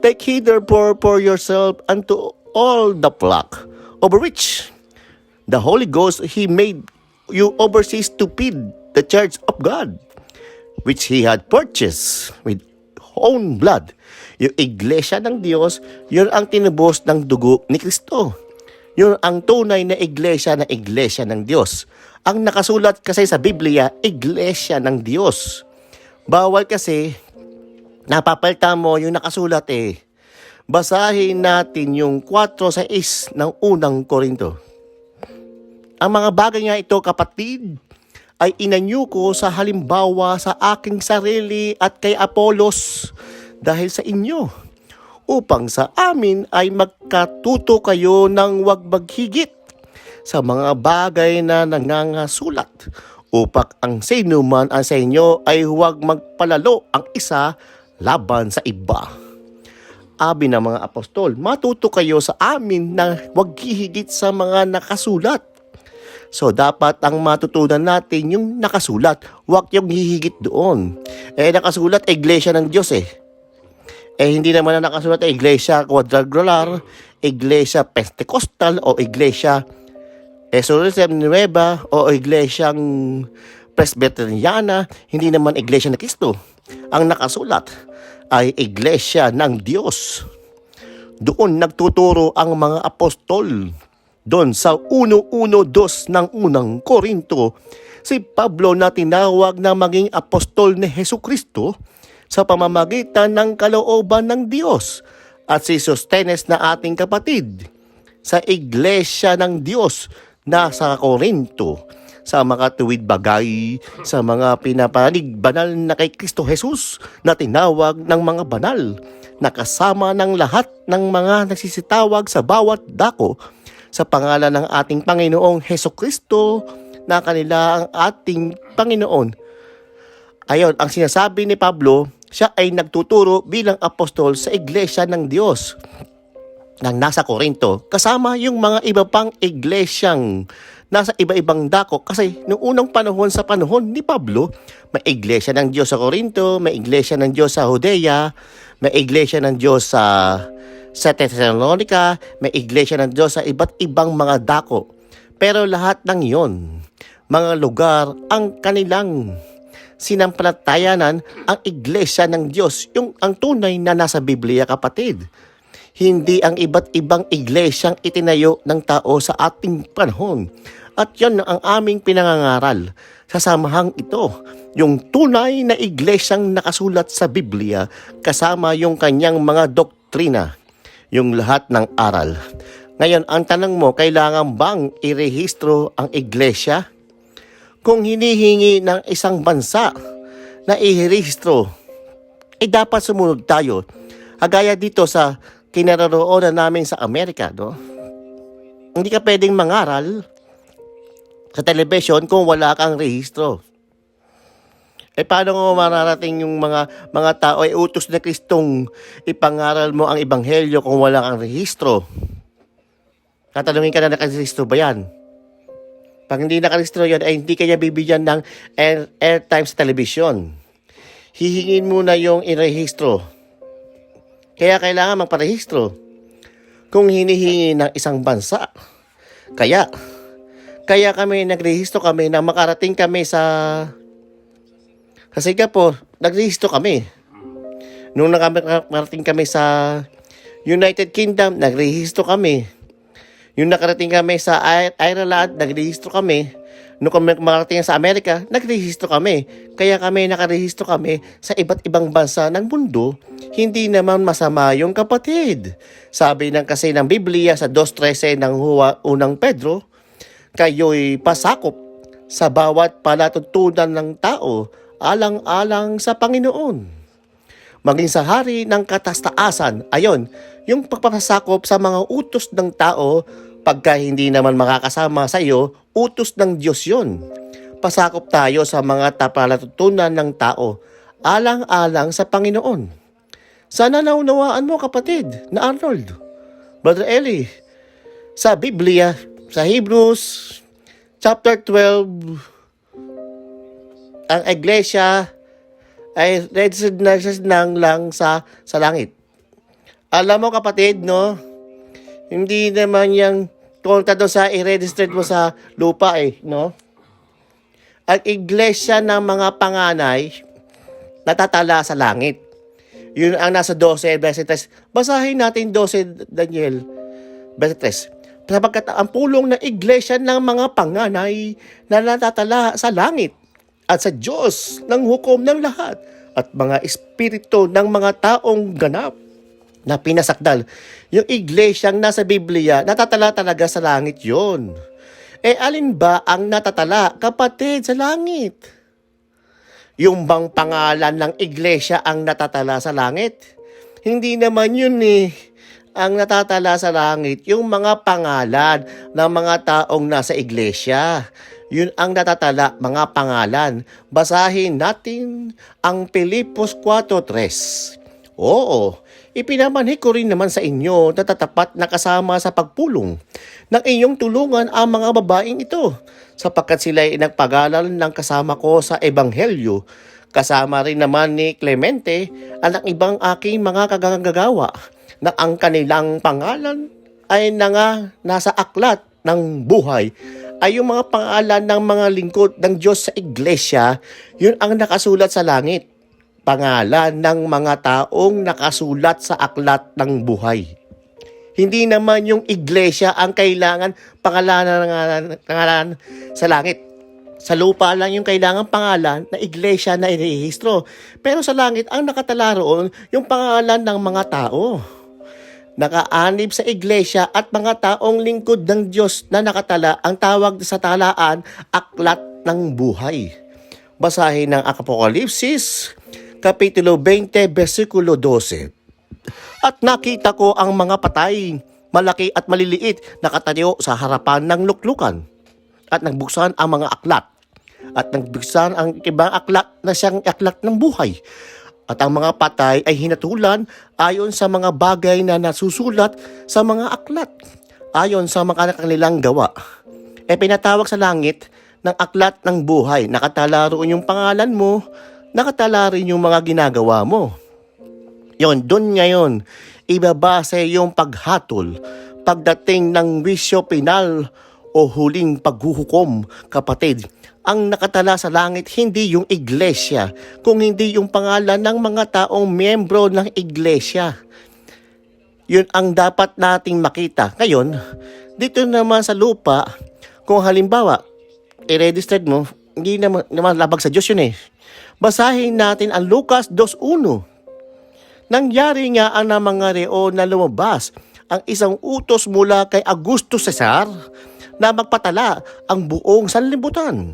Take heed therefore for yourself unto all the flock over which the Holy Ghost He made you overseers to feed the church of God, which He had purchased with own blood. Yung iglesia ng Diyos, yun ang tinubos ng dugo ni Kristo. Yun ang tunay na iglesia ng Diyos. Ang nakasulat kasi sa Biblia, iglesia ng Diyos. Bawal kasi, napapalitan mo yung nakasulat eh. Basahin natin yung 4:6 ng unang Korinto. Ang mga bagay nga ito, kapatid, ay inanyo ko sa halimbawa sa aking sarili at kay Apolos dahil sa inyo, upang sa amin ay magkatuto kayo ng wag maghigit sa mga bagay na nangangasulat, upang ang sino man ang sa inyo ay huwag magpalalo ang isa laban sa iba. Abi ng mga apostol, matuto kayo sa amin na wag hihigit sa mga nakasulat. So, dapat ang matutunan natin yung nakasulat. Huwag yung hihigit doon. Nakasulat, iglesia ng Diyos eh. Hindi naman na nakasulat, iglesia quadrangular, iglesia Pentecostal, o iglesia Resurrección Nueva, o iglesyang Presbyteriana. Hindi naman iglesia ng Kristo. Ang nakasulat ay iglesia ng Diyos. Doon nagtuturo ang mga apostol. Doon sa 1:1-2 ng unang Korinto, si Pablo na tinawag na maging apostol ni Jesucristo sa pamamagitan ng kalooban ng Diyos, at si Sostenes na ating kapatid sa iglesia ng Diyos na sa Korinto, sa mga tuwid bagay, sa mga pinapanig banal na kay Kristo Jesus na tinawag ng mga banal, na kasama ng lahat ng mga nagsisitawag sa bawat dako sa pangalan ng ating Panginoong Hesukristo na kanila ang ating Panginoon. Ayon, ang sinasabi ni Pablo, siya ay nagtuturo bilang apostol sa iglesia ng Diyos nang nasa Korinto, kasama yung mga iba pang iglesyang nasa iba-ibang dako. Kasi noong unang panahon, sa panahon ni Pablo, may iglesia ng Diyos sa Korinto, may iglesia ng Diyos sa Judea, may iglesia ng Diyos sa Thessalonica, may iglesia ng Diyos sa iba't ibang mga dako. Pero lahat ng yon, mga lugar ang kanilang sinampalatayanan, ang iglesia ng Diyos, yung ang tunay na nasa Biblia, kapatid. Hindi ang iba't ibang iglesyang itinayo ng tao sa ating panahon. At yan ang aming pinangangaral sa samahang ito. Yung tunay na iglesyang nakasulat sa Biblia kasama yung kanyang mga doktrina, yung lahat ng aral. Ngayon, ang tanong mo, kailangan bang irehistro ang iglesia? Kung hinihingi ng isang bansa na irehistro, dapat sumunod tayo. Agaya dito sa kinaroroonan namin sa Amerika, no? Hindi ka pwedeng mangaral sa television kung wala kang rehistro. Paano mo mararating yung mga tao ay utos na Kristong ipangaral mo ang ebanghelyo kung wala kang rehistro? Tatanungin ka na, nakarehistro ba yan? Pag hindi nakarehistro yan, ay hindi kanya bibigyan ng airtime sa television. Hihingin muna yung irehistro. Kaya kailangan magparehistro. Kung hinihingi ng isang bansa. Kaya kami nagrehistro kami na makarating kami sa Singapore. Nagrehistro kami. Nung nakarating kami sa United Kingdom, nagrehistro kami. Yung nakarating kami sa Ireland, nagrehistro kami. Nung kami makarating sa Amerika, nagrehistro kami. Kaya kami nakarehistro kami sa iba't ibang bansa ng mundo. Hindi naman masama yung kapatid. Sabi kasi ng Biblia sa 2:13 ng unang Pedro, kayo'y pasakop sa bawat palatutunan ng tao alang-alang sa Panginoon. Maging sa hari ng katastaasan, ayon, yung pagpapasakop sa mga utos ng tao, pagka hindi naman makakasama sa iyo, utos ng Diyos yun. Pasakop tayo sa mga palatutunan ng tao, alang-alang sa Panginoon. Sana naunawaan mo, kapatid, na Arnold, Brother Eli, sa Biblia, sa Hebrews, chapter 12, ang iglesia ay registered na lang sa langit. Alam mo, kapatid, no? Hindi naman yung konta doon sa i-registered mo sa lupa no? Ang iglesia ng mga panganay natatala sa langit. Yun ang nasa 12, verse 3. Basahin natin 12, Daniel, verse 3. Sapagkat ang pulong ng iglesia ng mga panganay na natatala sa langit at sa Diyos ng hukom ng lahat at mga espiritu ng mga taong ganap na pinasakdal. Yung iglesyang nasa Biblia, natatala talaga sa langit yon. Alin ba ang natatala, kapatid, sa langit? Yung bang pangalan ng iglesia ang natatala sa langit? Hindi naman yun ang natatala sa langit, yung mga pangalan ng mga taong nasa iglesia. Yun ang natatala, mga pangalan. Basahin natin ang Pilipos 4:3. Oo, ipinamanhi ko rin naman sa inyo na tatapat na kasama sa pagpulong ng inyong tulungan ang mga babaeng ito, sapagkat sila ay nagpagalan ng kasama ko sa Ebanghelyo. Kasama rin naman ni Clemente at ang ibang aking mga kagagawa na ang kanilang pangalan ay nasa aklat ng buhay. Ay yung mga pangalan ng mga lingkod ng Diyos sa iglesia, yun ang nakasulat sa langit. Pangalan ng mga taong nakasulat sa aklat ng buhay. Hindi naman yung iglesia ang kailangan pangalan sa langit. Sa lupa lang yung kailangan pangalan na iglesia na irehistro. Pero sa langit, ang nakatala roon yung pangalan ng mga tao. Nakaanib sa iglesia at mga taong lingkod ng Diyos na nakatala, ang tawag sa talaan, aklat ng buhay. Basahin ng Apokalipsis, Kapitulo 20, versikulo 12. At nakita ko ang mga patay, malaki at maliliit, nakatayo sa harapan ng luklukan. At nagbuksan ang mga aklat. At nagbuksan ang ibang aklat na siyang aklat ng buhay. At ang mga patay ay hinatulan ayon sa mga bagay na nasusulat sa mga aklat, ayon sa mga kanilang gawa. Pinatawag sa langit ng aklat ng buhay. Nakatala roon yung pangalan mo, nakatala rin yung mga ginagawa mo. Doon ngayon, ibabase yung paghatol pagdating ng wisyo pinal o huling paghuhukom, kapatid. Ang nakatala sa langit hindi yung iglesia, kung hindi yung pangalan ng mga taong miyembro ng iglesia. Yun ang dapat nating makita. Ngayon, dito naman sa lupa, kung halimbawa, i-registered mo, hindi naman labag sa Diyos yun eh. Basahin natin ang Lucas 2:1. Nangyari nga ang namangareo na lumabas ang isang utos mula kay Augusto Cesar na magpatala ang buong sanlibutan.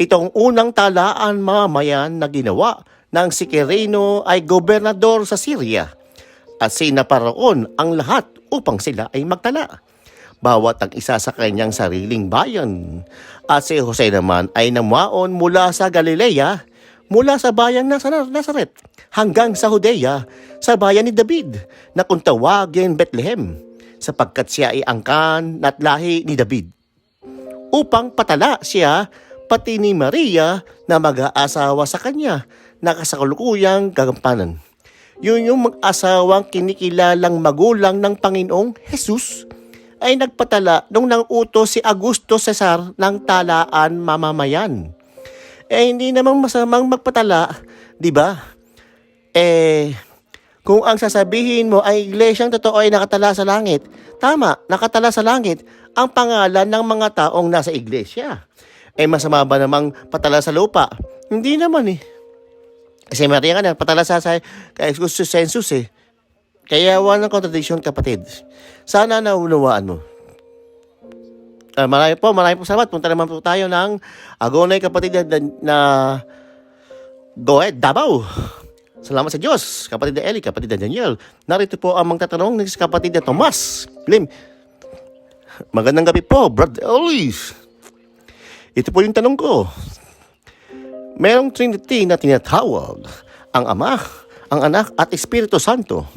Itong unang talaan mamayan na ginawa ng si Quirino ay gobernador sa Syria at sinaparoon ang lahat upang sila ay magtala. Bawat ang isa sa kanyang sariling bayan. At si Jose naman ay namaon mula sa Galilea, mula sa bayan ng Nazaret hanggang sa Judea, sa bayan ni David, na kung tawagin Bethlehem, sapagkat siya ay angkan at lahi ni David. Upang patala siya pati ni Maria na mag-aasawa sa kanya, na kasakulukuyang gagampanan. Yun yung mag-asawang kinikilalang magulang ng Panginoong Jesus ay nagpatala nung nang utos si Augusto Cesar ng talaan mamamayan. Hindi namang masamang magpatala, di ba? Kung ang sasabihin mo ay iglesyang totoo ay nakatala sa langit, tama, nakatala sa langit ang pangalan ng mga taong nasa iglesia. Masama ba namang patala sa lupa? Hindi naman eh. Kasi Maria nga na, patala sa kay census eh. Kaya walang contradiction, kapatid. Sana naunawaan mo. Marami po salamat. Punta naman po tayo ng Agonay, kapatid na Goet, Davao. Salamat sa Diyos, kapatid na Eli, kapatid na Daniel. Narito po ang magtatanong ng kapatid na Tomas Lim. Magandang gabi po, Brother Eli. Ito po yung tanong ko. Merong Trinity na tinatawag, ang Ama, ang Anak at Espiritu Santo.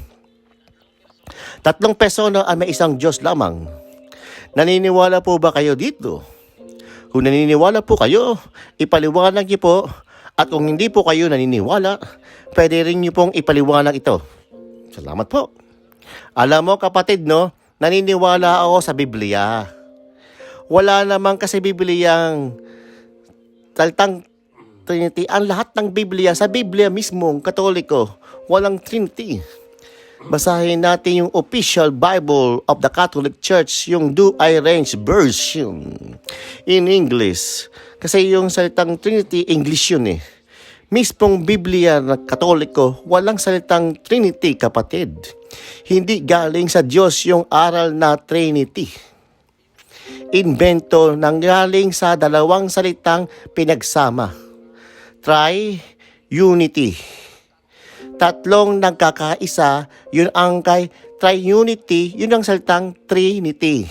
3 persona ay may isang Diyos lamang. Naniniwala po ba kayo dito? Kung naniniwala po kayo, ipaliwanag niyo po. At kung hindi po kayo naniniwala, pwede rin niyo pong ipaliwanag ito. Salamat po. Alam mo, kapatid, no, naniniwala ako sa Biblia. Wala naman kasi Bibliang talitang Trinity. Ang lahat ng Biblia, sa Biblia mismong Katoliko, walang Trinity. Basahin natin yung official Bible of the Catholic Church, yung Douay Rheims version in English. Kasi yung salitang Trinity, English yun eh. Mismong Biblia ng Katoliko, walang salitang Trinity, kapatid. Hindi galing sa Diyos yung aral na Trinity. Invento nanggaling sa dalawang salitang pinagsama. Tri-unity. Tatlong nagkakaisa, yun ang kay Triunity, yun ang salitang Trinity.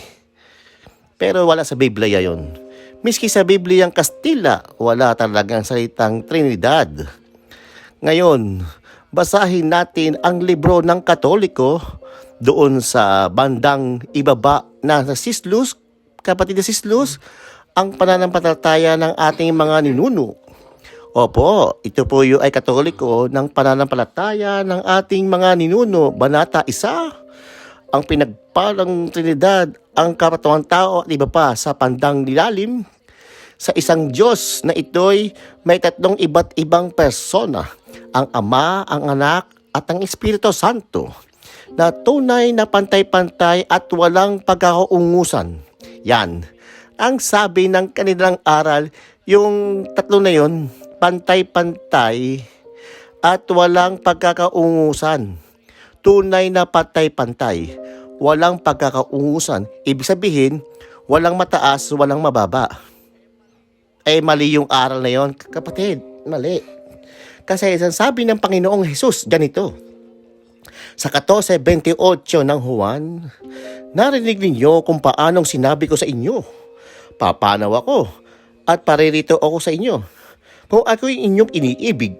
Pero wala sa Biblia yun. Miski sa Bibliang Kastila, wala talagang salitang Trinidad. Ngayon, basahin natin ang libro ng Katoliko doon sa bandang ibaba na sa Sislus, kapatid na Sislus, ang pananampalataya ng ating mga ninuno. Opo, ito po yung ay Katoliko ng pananampalataya ng ating mga ninuno. Banata 1, ang pinagpalang Trinidad, ang kapatawang tao at iba pa sa pandang nilalim. Sa isang Diyos na ito'y may 3 iba't ibang persona, ang Ama, ang Anak at ang Espiritu Santo, na tunay na pantay-pantay at walang pagkakaungusan. Yan, ang sabi ng kanilang aral, yung 3 na yun, pantay-pantay at walang pagkakaungusan. Tunay na pantay-pantay, walang pagkakaungusan. Ibig sabihin, walang mataas, walang mababa. Mali yung aral na yon, kapatid. Mali. Kasi sabi ng Panginoong Jesus ganito. Sa 14:28 ng Juan, narinig ninyo kung paanong sinabi ko sa inyo. Papanaw ako at paririto ako sa inyo. Kung ako'y inyong iniibig,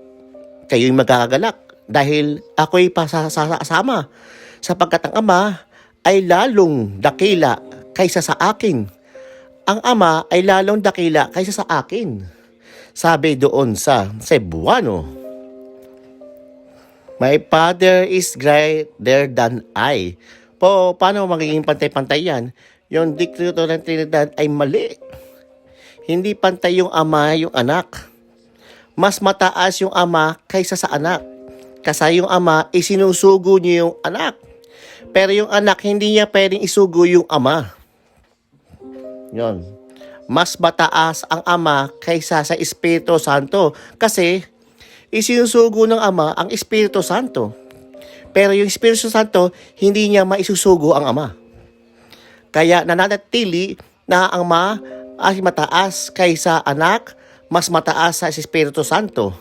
kayo'y magkakagalak dahil ako'y pasasama, sapagkat ang Ama ay lalong dakila kaysa sa akin. Ang Ama ay lalong dakila kaysa sa akin. Sabi doon sa Cebuano, My Father is greater than I. Paano magiging pantay-pantay yan? yung dekreto ng Trinidad ay mali. Hindi pantay yung ama, yung anak. Mas mataas yung ama kaysa sa anak. Kasi yung ama, isinusugo niya yung anak. Pero yung anak, hindi niya pwedeng isugo yung ama. Yon. Mas mataas ang ama kaysa sa Espiritu Santo. Kasi, isinusugo ng ama ang Espiritu Santo. Pero yung Espiritu Santo, hindi niya maisusugo ang ama. Kaya nananatili na ang ama ay mataas kaysa anak, mas mataas sa Espiritu Santo.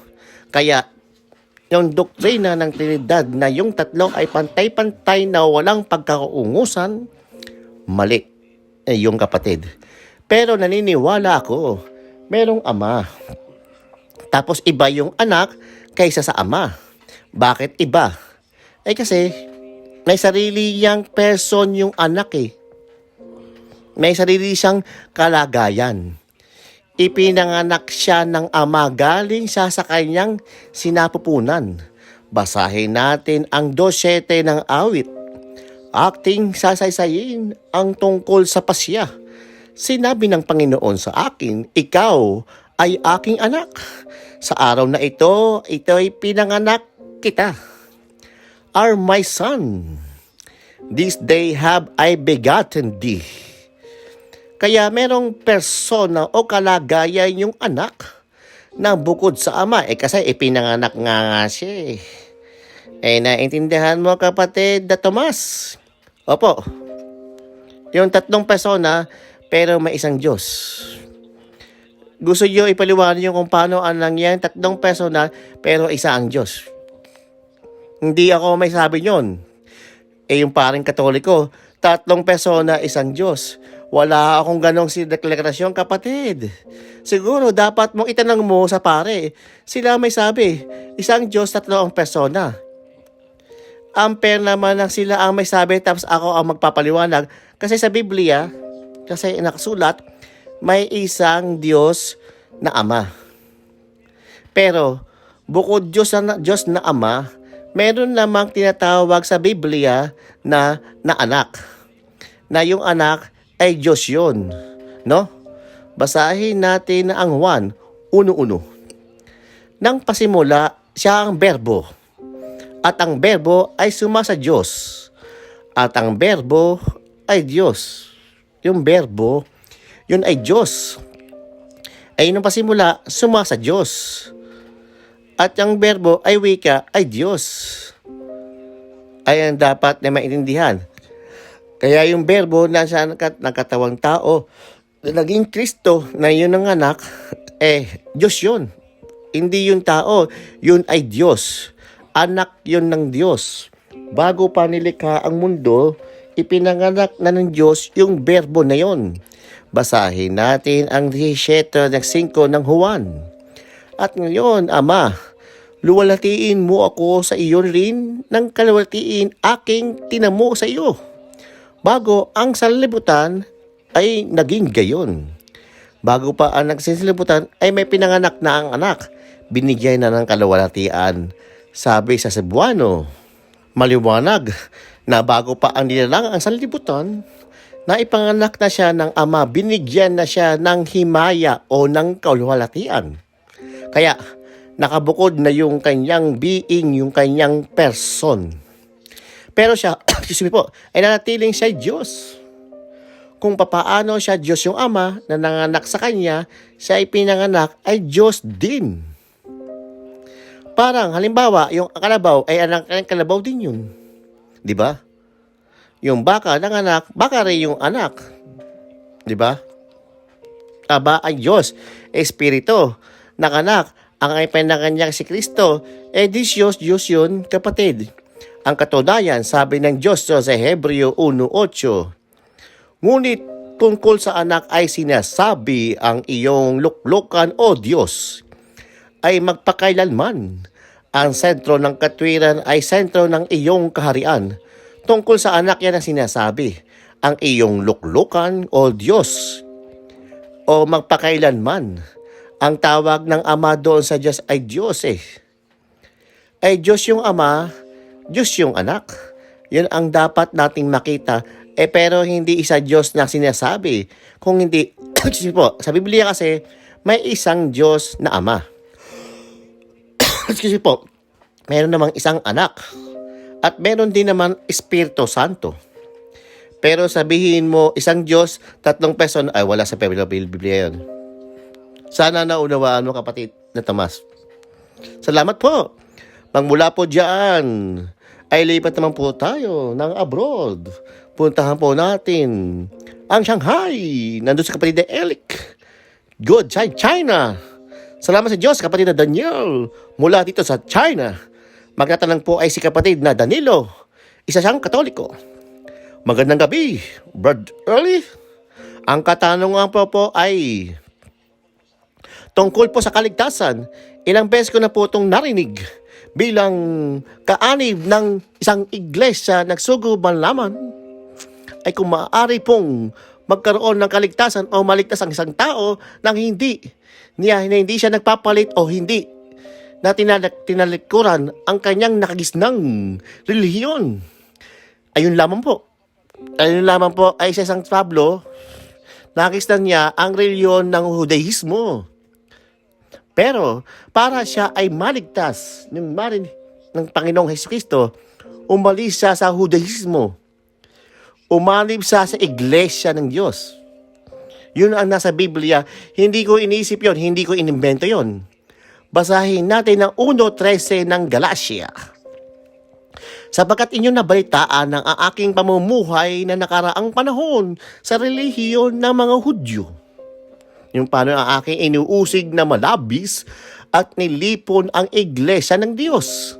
Kaya, yung doktrina ng Trinidad na yung tatlo ay pantay-pantay na walang pagkakaungusan, mali yung kapatid. Pero naniniwala ako, merong ama. Tapos iba yung anak kaysa sa ama. Bakit iba? Kasi may sarili niyang person yung anak eh. May sarili siyang kalagayan. Ipinanganak siya ng ama, galing siya sa kanyang sinapupunan. Basahin natin ang 2:7 ng awit. Aking sasaysayin ang tungkol sa pasya. Sinabi ng Panginoon sa akin, ikaw ay aking anak. Sa araw na ito'y pinanganak kita. Are my son. This day have I begotten thee. Kaya merong persona o kalagayan yung anak na bukod sa ama. Kasi ipinanganak nga siya. Naintindihan mo kapatid na Tomas? Opo. Yung tatlong persona pero may isang Diyos. Gusto nyo ipaliwanag nyo kung paano ang nangyayang tatlong persona pero isa ang Diyos. Hindi ako may sabi nyon. Yung paring Katoliko, tatlong persona, isang Diyos. Wala akong ganong deklarasyon, kapatid. Siguro, dapat mong itanong mo sa pare. Sila may sabi, isang Diyos, tatlo ang persona. Ampere naman ang sila ang may sabi, tapos ako ang magpapaliwanag. Kasi sa Biblia, kasi nakasulat, may isang Diyos na Ama. Pero, bukod Diyos na Ama, meron namang tinatawag sa Biblia na anak. Na yung anak ay Diyos yun. No? Basahin natin ang 1:1. Nang pasimula, siya ang berbo. At ang berbo ay suma sa Diyos. At ang berbo ay Diyos. Yung berbo, yun ay Diyos. Ay nang pasimula, suma sa Diyos. At ang berbo ay wika ay Diyos. Ay ang dapat na maintindihan. Kaya yung berbo na siya nagkatawang tao, naging Kristo na yun ang anak, Diyos yun. Hindi yun tao, yun ay Diyos. Anak yun ng Diyos. Bago pa nilikha ang mundo, ipinanganak na ng Diyos yung berbo na yun. Basahin natin ang 17:5 ng Juan. At ngayon, Ama, luwalhatiin mo ako sa iyo rin ng kaluwalhatiin aking tinamo sa iyo. Bago ang sanlibutan ay naging gayon. Bago pa ang nagsanlibutan ay may pinanganak na ang anak. Binigyan na ng kaluwalhatian. Sabi sa Cebuano, maliwanag na bago pa ang nilalang ang sanlibutan, na ipanganak na siya ng ama, binigyan na siya ng himaya o ng kaluwalhatian. Kaya, nakabukod na yung kanyang being, yung kanyang person. Pero siya, excuse me po, ay nanatiling siya Diyos. Kung papaano siya Diyos yung Ama na nanganak sa Kanya, siya ay pinanganak ay Diyos din. Parang halimbawa, yung kalabaw ay anak ng kalabaw din yun. Di ba? Yung baka nanganak, baka rin yung anak. Di ba? Aba ay Diyos, Espiritu, nanganak, ang ipinanganak si Kristo, Diyos yun, kapatid. Ang katunayan, sabi ng Diyos sa Hebreo 1:8, ngunit tungkol sa anak ay sinasabi ang iyong luklukan, O Diyos, ay magpakailanman. Ang sentro ng katwiran ay sentro ng iyong kaharian. Tungkol sa anak yan ang sinasabi, ang iyong luklukan, O Diyos, o magpakailanman. Ang tawag ng Ama doon sa Diyos ay Diyos Ay Diyos yung Ama, Diyos yung anak. Yun ang dapat nating makita Pero hindi isa Diyos na sinasabi. Kung hindi, excuse po, sa Biblia kasi, may isang Diyos na Ama. Excuse po, meron namang isang anak. At meron din naman Espiritu Santo. Pero sabihin mo, isang Diyos, 3 person, ay wala sa Biblia yun. Sana naunawaan mo, kapatid na Tomas. Salamat po. Magmula po dyan, ay lipat naman po tayo ng abroad. Puntahan po natin ang Shanghai. Nandun sa kapatid na Elik. Good side China. Salamat sa Diyos, kapatid na Daniel. Mula dito sa China. Magtatanong po ay si kapatid na Danilo. Isa siyang Katoliko. Magandang gabi, Brad Early. Ang katanungan po ay tungkol po sa kaligtasan. Ilang beses ko na po itong narinig bilang kaanib ng isang iglesia nagsugo manlaman ay kung maaari pong magkaroon ng kaligtasan o maligtas ang isang tao nang hindi siya nagpapalit o hindi na tinalikuran ang kanyang nakagisnang relihiyon. Ayun lamang po ay sa isang Pablo, nakagisnan niya ang relihiyon ng Judaismo. Pero para siya ay maligtas ng Panginoong Hesukristo, umalis siya sa Judaismo. Umalib siya sa iglesia ng Diyos. Yun ang nasa Biblia. Hindi ko inisip yon, hindi ko inimbento yon. Basahin natin ang 1:13 ng Galatia. Sapagkat inyo nabalitaan ng aking pamumuhay na nakaraang panahon sa relihiyon ng mga Hudyo. Yung paano ang aking inuusig na malabis at nilipon ang iglesia ng Diyos.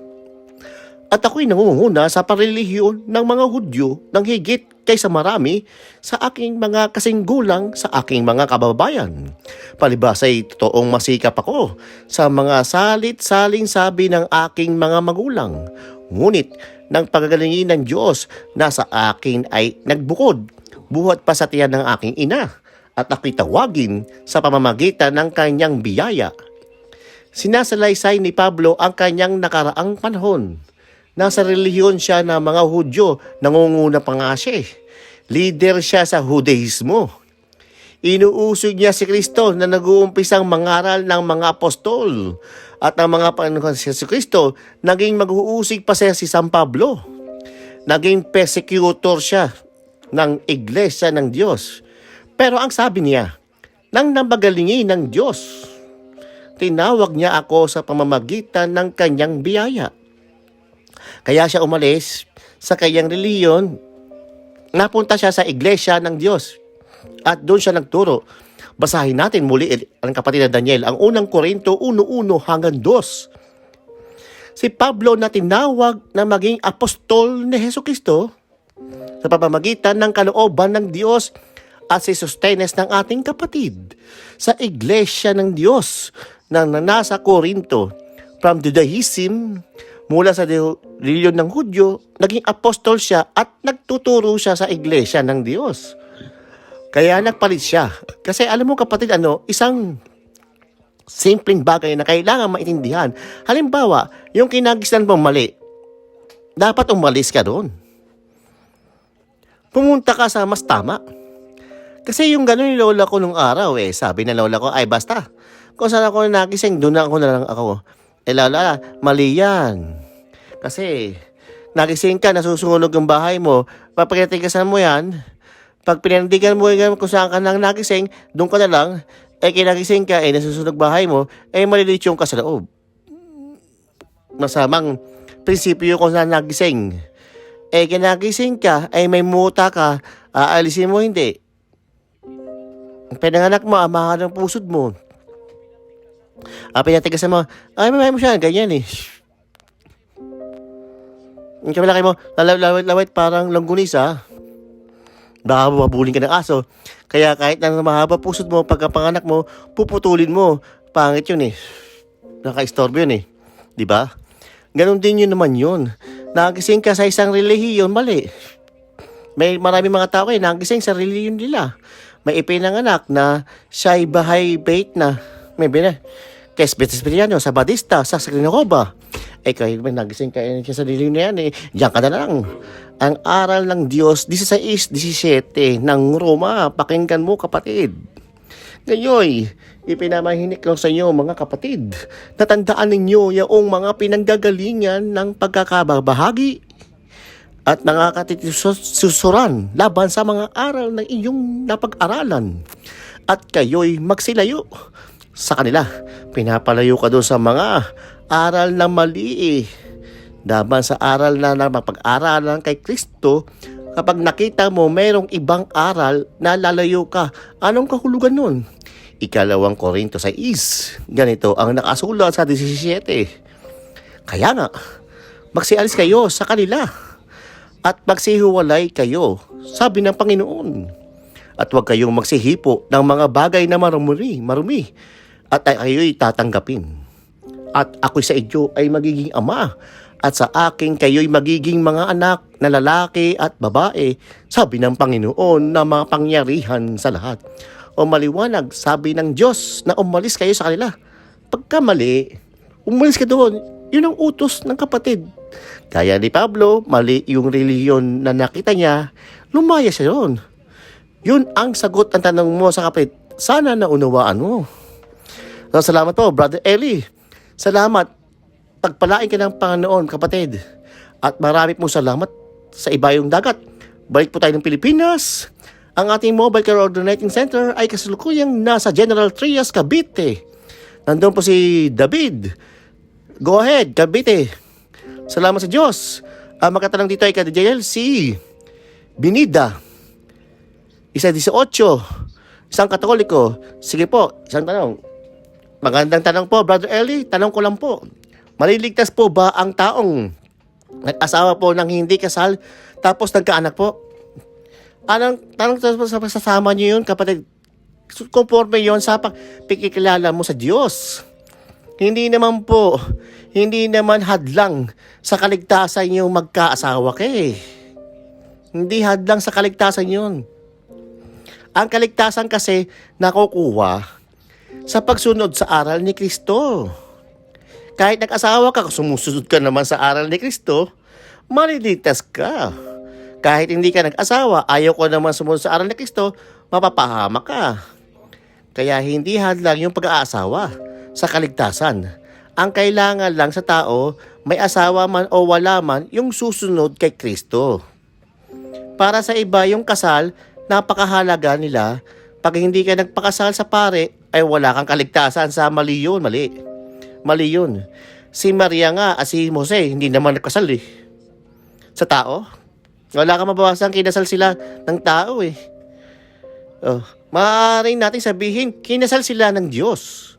At ako'y nangunguna sa parelihiyon ng mga Hudyo ng higit kaysa marami sa aking mga kasinggulang sa aking mga kababayan. Palibas ay totoong masikap ako sa mga salit-saling sabi ng aking mga magulang. Ngunit ng pagagalingin ng Diyos na sa akin ay nagbukod, buhat pa sa tiyan ng aking ina, at ako'y tawagin sa pamamagitan ng kanyang biyaya. Sinasalaysay ni Pablo ang kanyang nakaraang panahon. Nasa relihiyon siya ng mga Hudyo, nangunguna pa nga siya. Leader siya sa Judaismo. Inuusog niya si Kristo na nag-uumpisang mangaral ng mga apostol. At ang mga Panginoon si Kristo, naging mag-uusig pa siya si San Pablo. Naging persecutor siya ng iglesia ng Diyos. Pero ang sabi niya, nang nabagalingin ng Diyos, tinawag niya ako sa pamamagitan ng kanyang biyaya. Kaya siya umalis sa kanyang relihiyon, napunta siya sa iglesia ng Diyos at doon siya nagturo. Basahin natin muli ang kapatid na Daniel, ang unang Korinto 1:1 hanggang 2. Si Pablo na tinawag na maging apostol ni Hesukristo sa pamamagitan ng kalooban ng Diyos at si Sostenes ng ating kapatid sa iglesia ng Diyos na nasa Korinto. From Judaism, mula sa reliyon ng Hudyo, naging apostol siya at nagtuturo siya sa iglesia ng Diyos. Kaya nagpalit siya. Kasi alam mo kapatid, isang simpleng bagay na kailangan maintindihan. Halimbawa, yung kinagisnan mong mali, dapat umalis ka doon. Pumunta ka sa mas tama. Kasi yung gano'n yung lola ko nung araw, sabi na lola ko, ay basta, kung saan ako nagising, doon ako na lang ako. Lola, mali yan. Kasi, nagising ka, nasusunog ang bahay mo, papagatigasan mo yan, pag pinandigan mo yan kung saan ka nang nagising, doon ka na lang, kinagising ka, nasusunog bahay mo, maliliit yung ka sa loob. Masamang prinsipyo kung saan nagising. Kinagising ka, may muta ka, aalisin mo hindi. Pinanganak mo, mahal ng pusod mo. Pinatigasan mo, may mo siya, ganyan eh. Yung kamalaki mo, lawit parang langgunisa. Baka mabulin ka ng aso. Kaya kahit na mahaba pusod mo, pagkapanganak mo, puputulin mo. Pangit yun eh. Naka-istorbo yun eh. Diba? Ganon din yun naman yun. Nagising ka sa isang relihiyon, mali. May marami mga tao nagising sa relihiyon nila. May ipinanganak na siya'y bahay bait na. May bina. Kay Espiritu sa Badista, sa Sagrinoba. kayo may nagising kayo sa dilim na yan Diyan ka na lang. Ang aral ng Diyos, 16:17 ng Roma. Pakinggan mo kapatid. Ngayon, ipinamahinik lang sa inyo mga kapatid. Natandaan ninyo yung mga pinanggagalingan ng pagkakabahagi at nakakatisusuran laban sa mga aral ng inyong napag-aralan. At kayo'y magsilayo sa kanila. Pinapalayo ka doon sa mga aral na mali laban sa aral na mapag-aralan kay Kristo. Kapag nakita mo mayroong ibang aral na lalayo ka, anong kahulugan nun? 2 Korinto 6. Ganito ang nakasulat sa 17. Kaya nga, magsialis kayo sa kanila at magsihiwalay kayo, sabi ng Panginoon. At huwag kayong magsihipo ng mga bagay na marumi, at kayo'y tatanggapin. At ako'y sa inyo ay magiging ama, at sa akin kayo'y magiging mga anak na lalaki at babae, sabi ng Panginoon na mga pangyarihan sa lahat. O maliwanag, sabi ng Diyos na umalis kayo sa kanila. Pagka mali, umalis ka doon. Yun ang utos ng kapatid. Kaya ni Pablo, mali yung reliyon na nakita niya, lumaya siya doon. Yun ang sagot ang tanong mo sa kapatid. Sana naunawaan mo. So, salamat po, Brother Eli. Salamat. Pagpalain ka ng Panginoon, kapatid. At marami pong salamat sa ibayong dagat. Balik po tayo ng Pilipinas. Ang ating mobile coordinating center ay kasalukuyang nasa General Trias, Cavite. Nandun po si David. Go ahead, Cavite. Salamat sa Diyos. Ang makatanong dito ay si Binida. 18. Isang Katoliko. Sige po, isang tanong. Magandang tanong po, Brother Eli. Tanong ko lang po. Maliligtas po ba ang taong nag-asawa po ng hindi kasal tapos nagkaanak po? Anong tanong sa sasama niyo yun, kapatid? Conforme yun sa pagkikilala mo sa Diyos. Hindi naman hadlang sa kaligtasan yung magkaasawa ka Hindi hadlang sa kaligtasan yun. Ang kaligtasan kasi nakukuha sa pagsunod sa aral ni Kristo. Kahit nag-asawa ka, sumusunod ka naman sa aral ni Kristo, maliligtas ka. Kahit hindi ka nag-asawa, ayaw ko naman sumunod sa aral ni Kristo, mapapahama ka. Kaya hindi hadlang yung pag-aasawa sa kaligtasan. Ang kailangan lang sa tao, may asawa man o wala man, yung susunod kay Kristo. Para sa iba, yung kasal, napakahalaga nila. Pag hindi ka nagpakasal sa pare, ay wala kang kaligtasan sa mali yun. Mali yun. Si Maria nga at si Jose, hindi naman nagkasal sa tao. Wala kang mabawasan, kinasal sila ng tao maaaring natin sabihin, kinasal sila ng Diyos.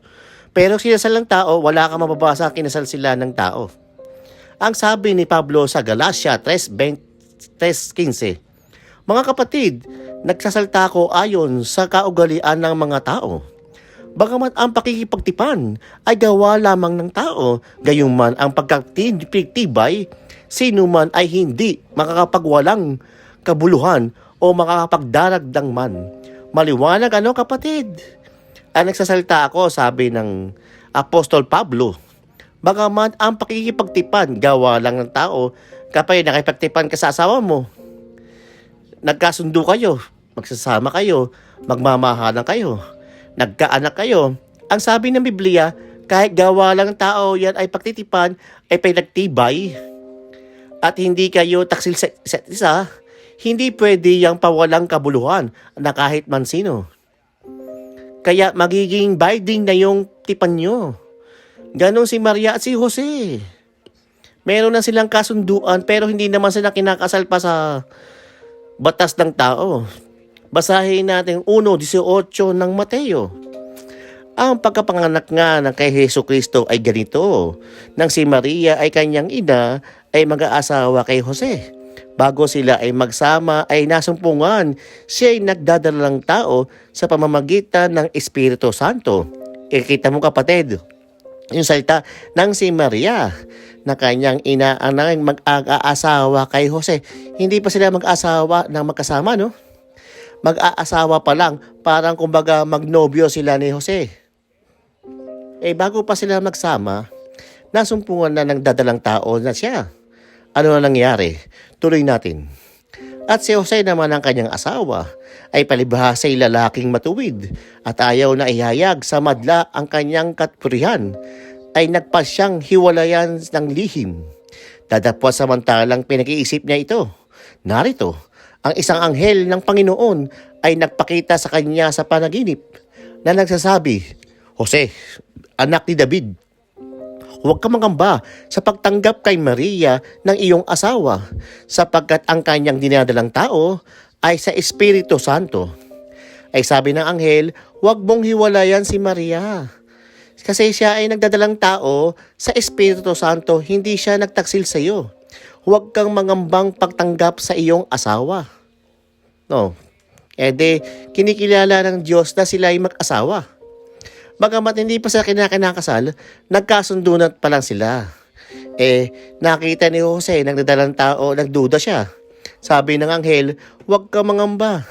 Pero kinasal ng tao, wala kang mababasa, kinasal sila ng tao. Ang sabi ni Pablo sa Galatia 3:15, mga kapatid, nagsasalta ko ayon sa kaugalian ng mga tao. Bagamat ang pakikipagtipan ay gawa lamang ng tao, gayunman ang pagkatibay, sino man ay hindi makakapagwalang kabuluhan o makakapagdaragdang man. Maliwanag kapatid? Ang nagsasalta ako, sabi ng Apostol Pablo, bagamat ang pakikipagtipan gawa lang ng tao, kapag nakipagtipan ka sa asawa mo, nagkasundo kayo, magsasama kayo, magmamahalan kayo, nagkaanak kayo. Ang sabi ng Biblia, kahit gawa lang ng tao, yan ay pagtitipan, ay pinagtibay, at hindi kayo taksil sa isa't isa, hindi pwede yung pawalang kabuluhan na kahit man sino. Kaya magiging binding na yung tipan nyo. Ganon si Maria at si Jose. Meron na silang kasunduan pero hindi naman sila kinakasal pa sa batas ng tao. Basahin natin 1:18 ng Mateo. Ang pagkapanganak nga ng kay Jesucristo ay ganito, nang si Maria ay kanyang ina ay mag-aasawa kay Jose. Bago sila ay magsama ay nasumpungan, siya ay nagdadalang tao sa pamamagitan ng Espiritu Santo. Ikita mo kapatid, yung salita ng si Maria na kanyang ina ang mag-aasawa kay Jose. Hindi pa sila mag-asawa ng magkasama, no? Mag-aasawa pa lang, parang kumbaga magnobyo sila ni Jose. Bago pa sila magsama, nasumpungan na ng dadalang tao na siya. Ano na nangyari? Tuloy natin. At si Jose naman ang kanyang asawa ay palibhasa'y lalaking matuwid at ayaw na ihayag sa madla ang kanyang katpurihan ay nagpasyang hiwalayan ng lihim. Dadapwa samantalang pinag-iisip niya ito. Narito, ang isang anghel ng Panginoon ay nagpakita sa kanya sa panaginip na nagsasabi, Jose, anak ni David, huwag ka mangamba sa pagtanggap kay Maria ng iyong asawa sapagkat ang kanyang dinadalang tao ay sa Espiritu Santo. Ay sabi ng anghel, huwag mong hiwalayan si Maria. Kasi siya ay nagdadalang tao sa Espiritu Santo, hindi siya nagtaksil sa iyo. Huwag kang mangambang pagtanggap sa iyong asawa. No. Kinikilala ng Diyos na sila ay mag-asawa. Bagamat hindi pa sila kinakasal, nagkasundo na pa lang sila. Nakita ni Jose, nagdadalang tao, nagduda siya. Sabi ng anghel, huwag kang mangamba.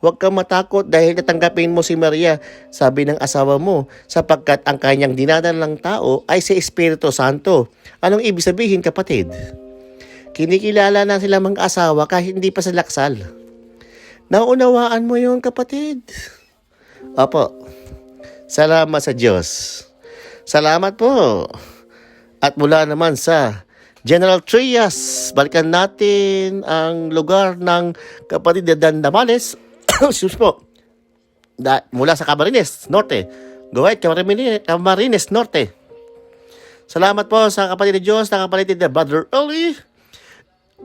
Huwag kang matakot dahil natanggapin mo si Maria, sabi ng asawa mo, sapagkat ang kanyang dinadalang tao ay si Espiritu Santo. Anong ibig sabihin, kapatid? Kinikilala na sila mag-asawa kahit hindi pa sila kasal. Naunawaan mo yun, kapatid? Opo. Salamat sa Diyos. Salamat po. At mula naman sa General Trias, balikan natin ang lugar ng kapatid na Dandamales. Excuse po. Mula sa Camarines Norte. Go ahead, Camarines Norte. Salamat po sa kapatid ng Diyos, na kapatid na Brother Early.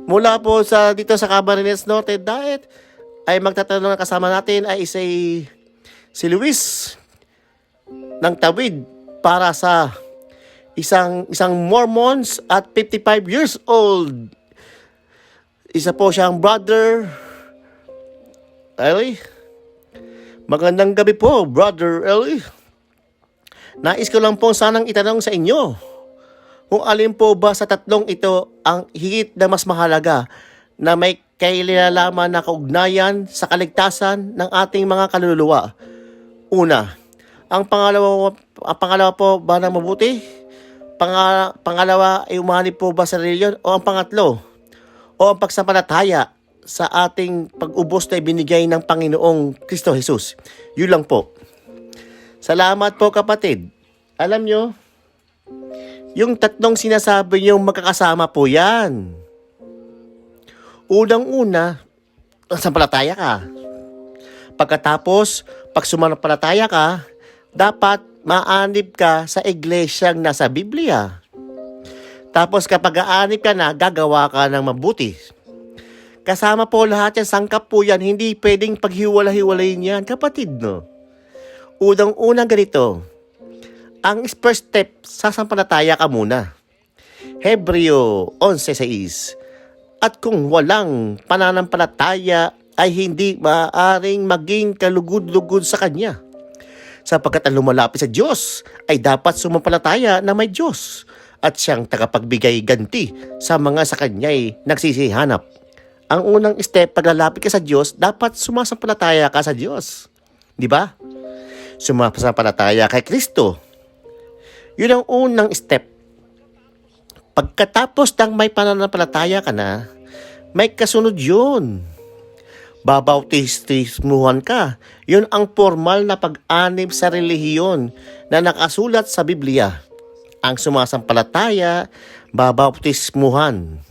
Mula po dito sa Camarines Norte, diet ay magtatanong na kasama natin ay si Luis ng Tawid para sa isang Mormons at 55 years old. Isa po siyang Brother Eli. Magandang gabi po, Brother Eli. Nais ko lang po sanang itanong sa inyo kung alin po ba sa tatlong ito ang higit na mas mahalaga na may kailalaman na kaugnayan sa kaligtasan ng ating mga kaluluwa. Una, ang pangalawa po ba na mabuti? Pangalawa ay umanib po ba sa reliyon? O ang pangatlo, o ang pagsampalataya sa ating pag-ubos na ibinigay ng Panginoong Kristo Jesus? Yun lang po. Salamat po, kapatid. Alam nyo, yung tatlong sinasabi nyo magkakasama po yan. Unang-una, sampalataya ka. Pagkatapos, pag sumampalataya ka, dapat maanib ka sa iglesyang nasa Biblia. Tapos kapag aanib ka na, gagawa ka ng mabuti. Kasama po lahat yan, sangkap po yan, hindi pwedeng paghiwala-hiwalayin yan, kapatid, no? Unang-unang ganito, ang first step, sasampalataya ka muna. Hebreo 11:6. At kung walang pananampalataya, ay hindi maaaring maging kalugod-lugod sa Kanya. Sapagkat ang lumalapit sa Diyos ay dapat sumampalataya na may Diyos at siyang tagapagbigay ganti sa mga sa Kanya'y nagsisihanap. Ang unang step, paglalapit ka sa Diyos, dapat sumasampalataya ka sa Diyos. Di ba? Sumasampalataya kay Kristo. Yun ang unang step. Pagkatapos ng may pananampalataya ka na, may kasunod yun. Babautismuhan ka. Yun ang formal na pag-anib sa relihiyon na nakasulat sa Biblia. Ang sumasampalataya, babautismuhan.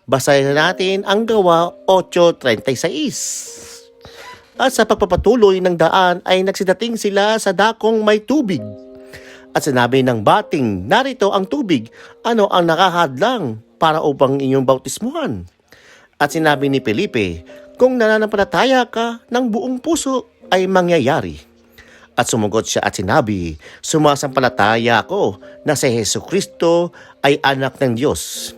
Basahin natin ang Gawa 8:36. At sa pagpapatuloy ng daan ay nagsidating sila sa dakong may tubig. At sinabi ng bating, narito ang tubig, ano ang nakahadlang para upang inyong bautismuhan? At sinabi ni Felipe, kung nananampalataya ka ng buong puso ay mangyayari. At sumagot siya at sinabi, sumasampalataya ako na si Jesucristo ay anak ng Diyos.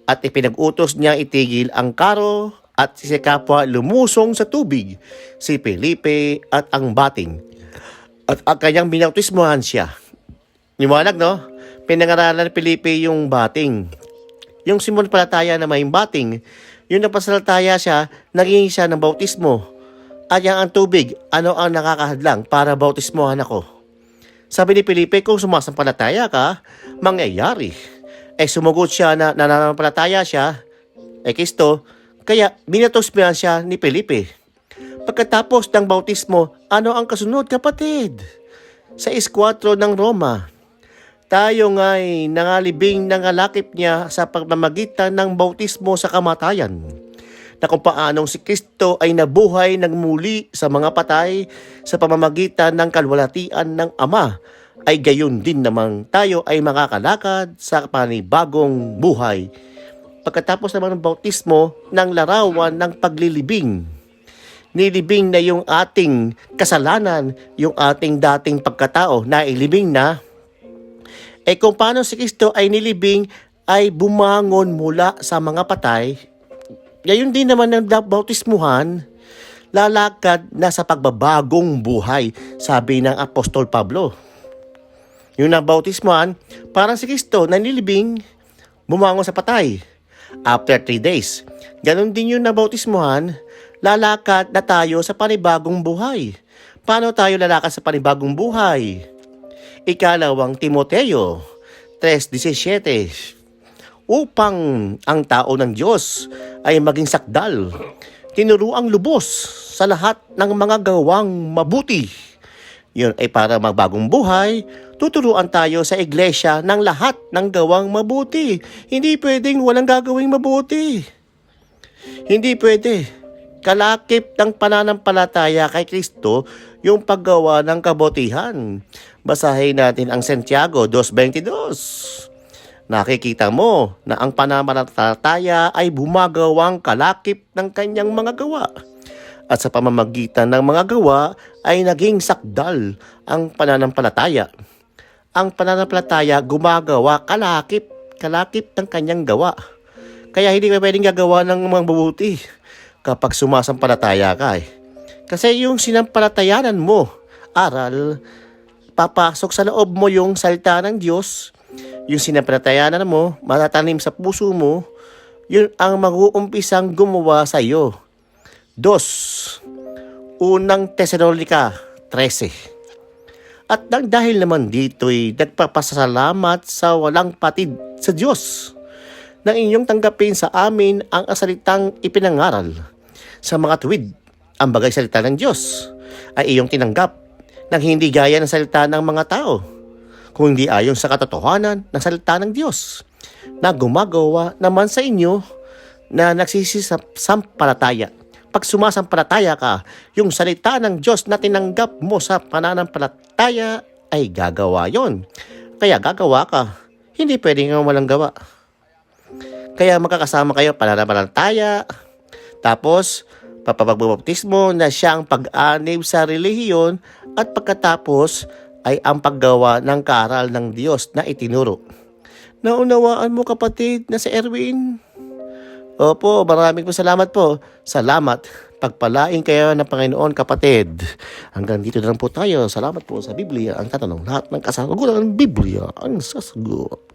At ipinag-utos niya itigil ang karo at si kapwa lumusong sa tubig, si Felipe at ang bating. At ang kanyang binautismuhan siya. Liwanag, no? Pinangaralan ni Felipe yung bating. Yung simumpalataya na may bating, yung napasalataya siya, naging siya ng bautismo. At yung ang tubig, ano ang nakakahadlang para bautismohan ako? Sabi ni Felipe, kung sumasampalataya ka, mangyayari. Sumugot siya na nananampalataya siya, Kristo, kaya binatusmihan siya ni Felipe. Pagkatapos ng bautismo, ano ang kasunod, kapatid? Sa 6:4 ng Roma, tayo nga'y nangalibing nangalakip niya sa pagmamagitan ng bautismo sa kamatayan, na kung paanong si Kristo ay nabuhay ng muli sa mga patay sa pamamagitan ng kalwalatian ng Ama, ay gayon din namang tayo ay makakalakad sa panibagong buhay. Pagkatapos naman ng bautismo, ng larawan ng paglilibing. Nilibing na yung ating kasalanan, yung ating dating pagkatao na ilibing na. Kung paano si Kristo ay nilibing, ay bumangon mula sa mga patay, gayon din naman ng bautismuhan, lalakad na sa pagbabagong buhay, sabi ng Apostol Pablo. Yung nabautismuhan, parang si Kristo na nilibing, bumangon sa patay after 3 days. Ganon din yung nabautismuhan, lalakad na tayo sa panibagong buhay. Paano tayo lalakad sa panibagong buhay? Ikalawang Timoteo 3:17. Upang ang tao ng Diyos ay maging sakdal, tinuruang lubos sa lahat ng mga gawang mabuti. Yun ay para magbagong buhay, tuturuan tayo sa iglesia ng lahat ng gawang mabuti. Hindi pwedeng walang gagawing mabuti. Hindi pwede. Kalakip ng pananampalataya kay Kristo yung paggawa ng kabutihan. Basahin natin ang Santiago 2:22. Nakikita mo na ang pananampalataya ay bumagawang kalakip ng kanyang mga gawa. At sa pamamagitan ng mga gawa ay naging sakdal ang pananampalataya. Ang pananampalataya gumagawa kalakip ng kanyang gawa. Kaya hindi ka pwedeng gagawa ng mga mabuti kapag sumasampalataya ka. Kasi yung sinampalatayanan mo, aral, papasok sa loob mo yung salita ng Diyos, yung sinampalatayanan mo, matatanim sa puso mo, yun ang mag-uumpisang gumawa sa iyo. 2. Unang Tesalonica 13. At dahil naman dito'y nagpapasalamat sa walang patid sa Diyos na inyong tanggapin sa amin ang salitang ipinangaral sa mga tuwid. Ang bagay salita ng Diyos ay iyong tinanggap nang hindi gaya ng salita ng mga tao, kung hindi ayon sa katotohanan ng salita ng Diyos na gumagawa naman sa inyo na nagsisisampalataya. Pag sumasampalataya ka, yung salita ng Diyos na tinanggap mo sa pananampalataya ay gagawa yon. Kaya gagawa ka. Hindi pwedeng walang gawa. Kaya magkakasama kayo pananampalataya, tapos papagbabautismo na siya ang pag-anib sa relihiyon, at pagkatapos ay ang paggawa ng kaaral ng Diyos na itinuro. Naunawaan mo, kapatid, na si Erwin? Opo, maraming salamat po. Salamat. Pagpalain kayo ng Panginoon, kapatid. Hanggang dito na lang po tayo. Salamat po sa Biblia. Ang tatanong, lahat ng kasagutan ng Biblia ang sasagot.